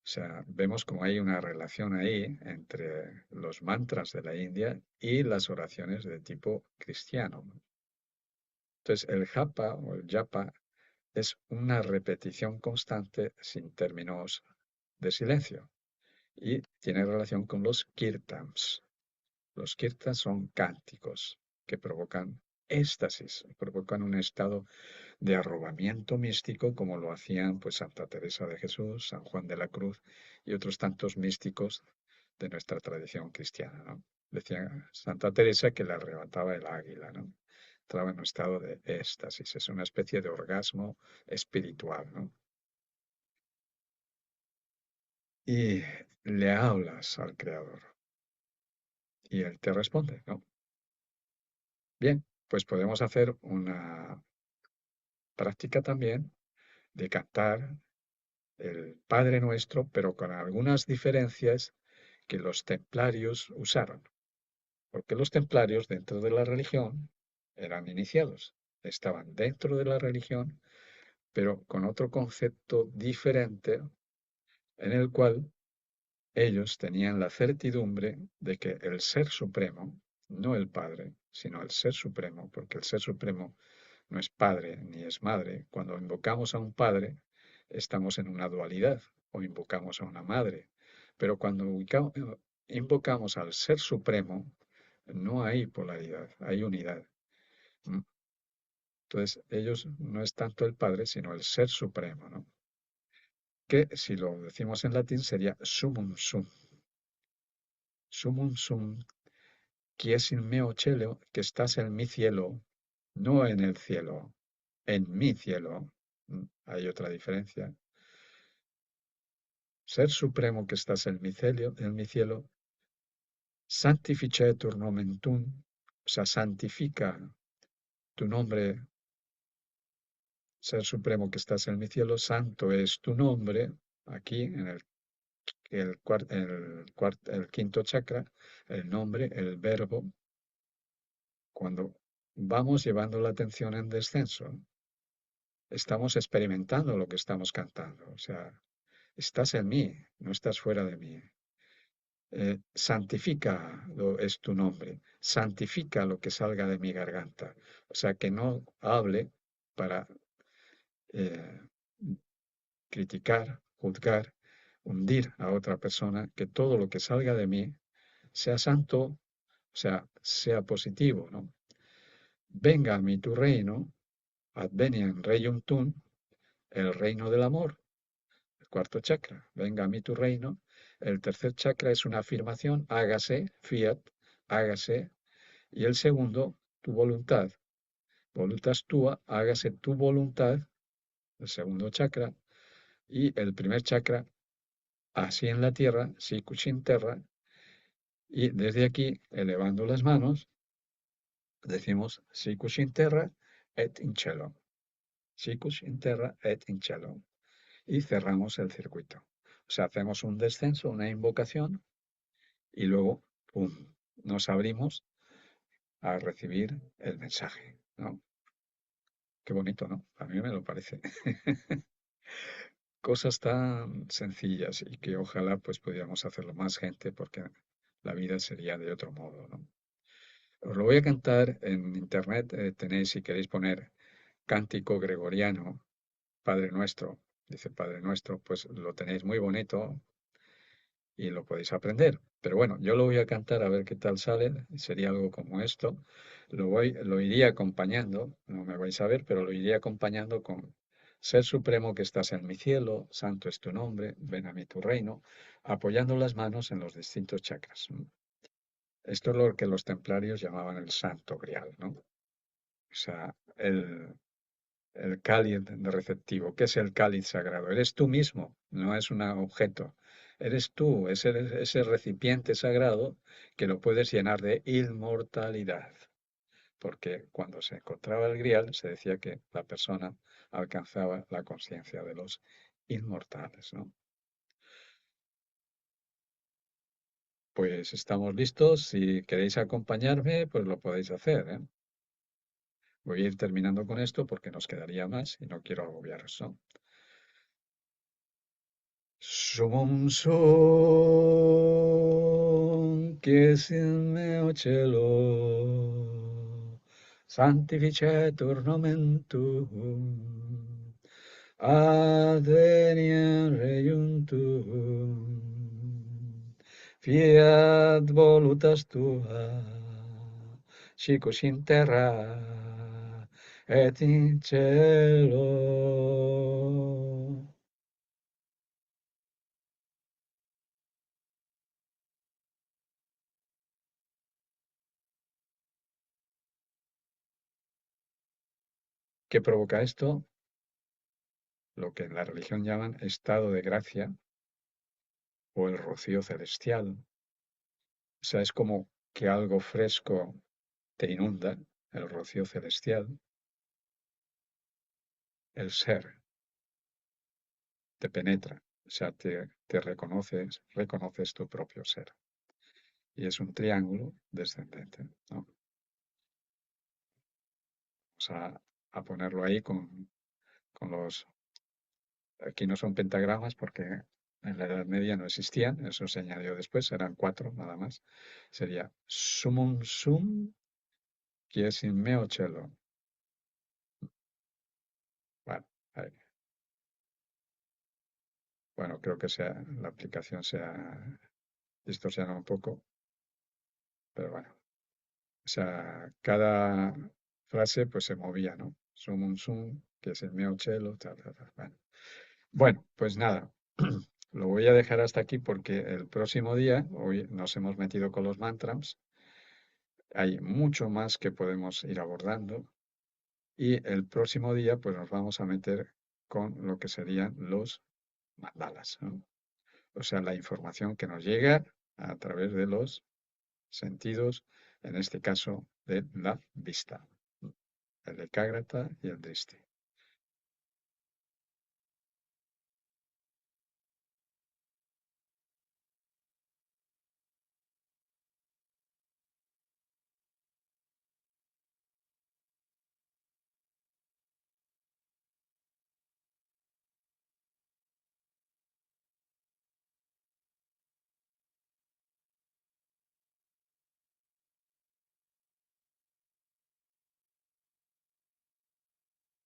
O sea, vemos como hay una relación ahí entre los mantras de la India y las oraciones de tipo cristiano. Entonces, el japa o el japa es una repetición constante sin términos de silencio y tiene relación con los kirtans. Los kirtans son cánticos que provocan éxtasis, provocan un estado de arrobamiento místico como lo hacían pues Santa Teresa de Jesús, San Juan de la Cruz y otros tantos místicos de nuestra tradición cristiana, ¿no? Decía Santa Teresa que le arrebataba el águila, ¿no? Entraba en un estado de éxtasis, es una especie de orgasmo espiritual, ¿no? Y le hablas al Creador y Él te responde, ¿no? Bien, pues podemos hacer una práctica también de cantar el Padre Nuestro, pero con algunas diferencias que los templarios usaron, porque los templarios dentro de la religión eran iniciados. estaban dentro de la religión, pero con otro concepto diferente en el cual ellos tenían la certidumbre de que el Ser Supremo, no el Padre, sino el Ser Supremo, porque el Ser Supremo no es padre ni es madre. Cuando invocamos a un padre, estamos en una dualidad, o invocamos a una madre. Pero cuando invocamos al Ser Supremo, no hay polaridad, hay unidad. ¿Mm? Entonces, ellos no es tanto el Padre, sino el Ser Supremo, ¿no? Que si lo decimos en latín sería sumum sum. Sumum sum, quies in meo cielo, que estás en mi cielo, no en el cielo, en mi cielo. Hay otra diferencia. Ser supremo que estás en mi cielo, sanctificetur nomen tuum, o sea, santifica tu nombre, Ser supremo que estás en mi cielo, santo es tu nombre, aquí en el quinto chakra, el nombre, el verbo, cuando vamos llevando la atención en descenso, estamos experimentando lo que estamos cantando, o sea, estás en mí, no estás fuera de mí. Santifícalo es tu nombre, santifica lo que salga de mi garganta. O sea, que no hable para eh, criticar, juzgar, hundir a otra persona, que todo lo que salga de mí sea santo, o sea, sea positivo, ¿no? Venga a mí tu reino, adveniam reium tuum, el reino del amor, el cuarto chakra, venga a mí tu reino. El tercer chakra es una afirmación, hágase, fiat, hágase. Y el segundo, tu voluntad. Voluntas tua, hágase tu voluntad, el segundo chakra. Y el primer chakra, así en la tierra, sicut in terra. Y desde aquí, elevando las manos, decimos sicut in terra et in cielo. Sicut in terra et in cielo. Y cerramos el circuito. O sea, hacemos un descenso, una invocación, y luego, ¡pum!, nos abrimos a recibir el mensaje, ¿no? Qué bonito, ¿no? A mí me lo parece. Cosas tan sencillas y que ojalá pues pudiéramos hacerlo más gente porque la vida sería de otro modo, ¿no? Os lo voy a cantar en internet, tenéis si queréis poner cántico gregoriano, Padre Nuestro, dice Padre Nuestro, pues lo tenéis muy bonito y lo podéis aprender. Pero bueno, yo lo voy a cantar a ver qué tal sale, sería algo como esto. Lo iría acompañando, no me vais a ver, pero lo iría acompañando con Ser Supremo que estás en mi cielo, santo es tu nombre, ven a mí tu reino, apoyando las manos en los distintos chakras. Esto es lo que los templarios llamaban el Santo Grial, ¿no? O sea, el cáliz receptivo. ¿Qué es el cáliz sagrado? Eres tú mismo, no es un objeto. Eres tú, ese recipiente sagrado que lo puedes llenar de inmortalidad. Porque cuando se encontraba el grial se decía que la persona alcanzaba la conciencia de los inmortales, ¿no? Pues estamos listos. Si queréis acompañarme, pues lo podéis hacer, ¿eh? Voy a ir terminando con esto porque nos quedaría más y no quiero agobiaros, ¿no? Sumum sum, quies in meo cielo, sanctificetur nomen tuum, adveniam regnum tuum, fiat voluntas tua, sicut in terra et in cielo. ¿Qué provoca esto? Lo que en la religión llaman estado de gracia o el rocío celestial. O sea, es como que algo fresco te inunda, el rocío celestial, el ser te penetra, o sea, te reconoces tu propio ser. Y es un triángulo descendente, ¿no? O sea, a ponerlo ahí con los... Aquí no son pentagramas porque en la Edad Media no existían, eso se añadió después, eran cuatro nada más. Sería sumum sum, quies in meo cello. Bueno, ahí. Bueno, creo que la aplicación se ha distorsionado un poco, pero bueno. O sea, cada frase pues se movía, ¿no? Sumum sum, que es el meo cello, tal, tal, tal. Bueno. Bueno, pues nada, lo voy a dejar hasta aquí porque el próximo día, hoy nos hemos metido con los mantras, hay mucho más que podemos ir abordando y el próximo día pues nos vamos a meter con lo que serían los mandalas, ¿no? O sea, la información que nos llega a través de los sentidos, en este caso de la vista, el ekagrata y el drishti.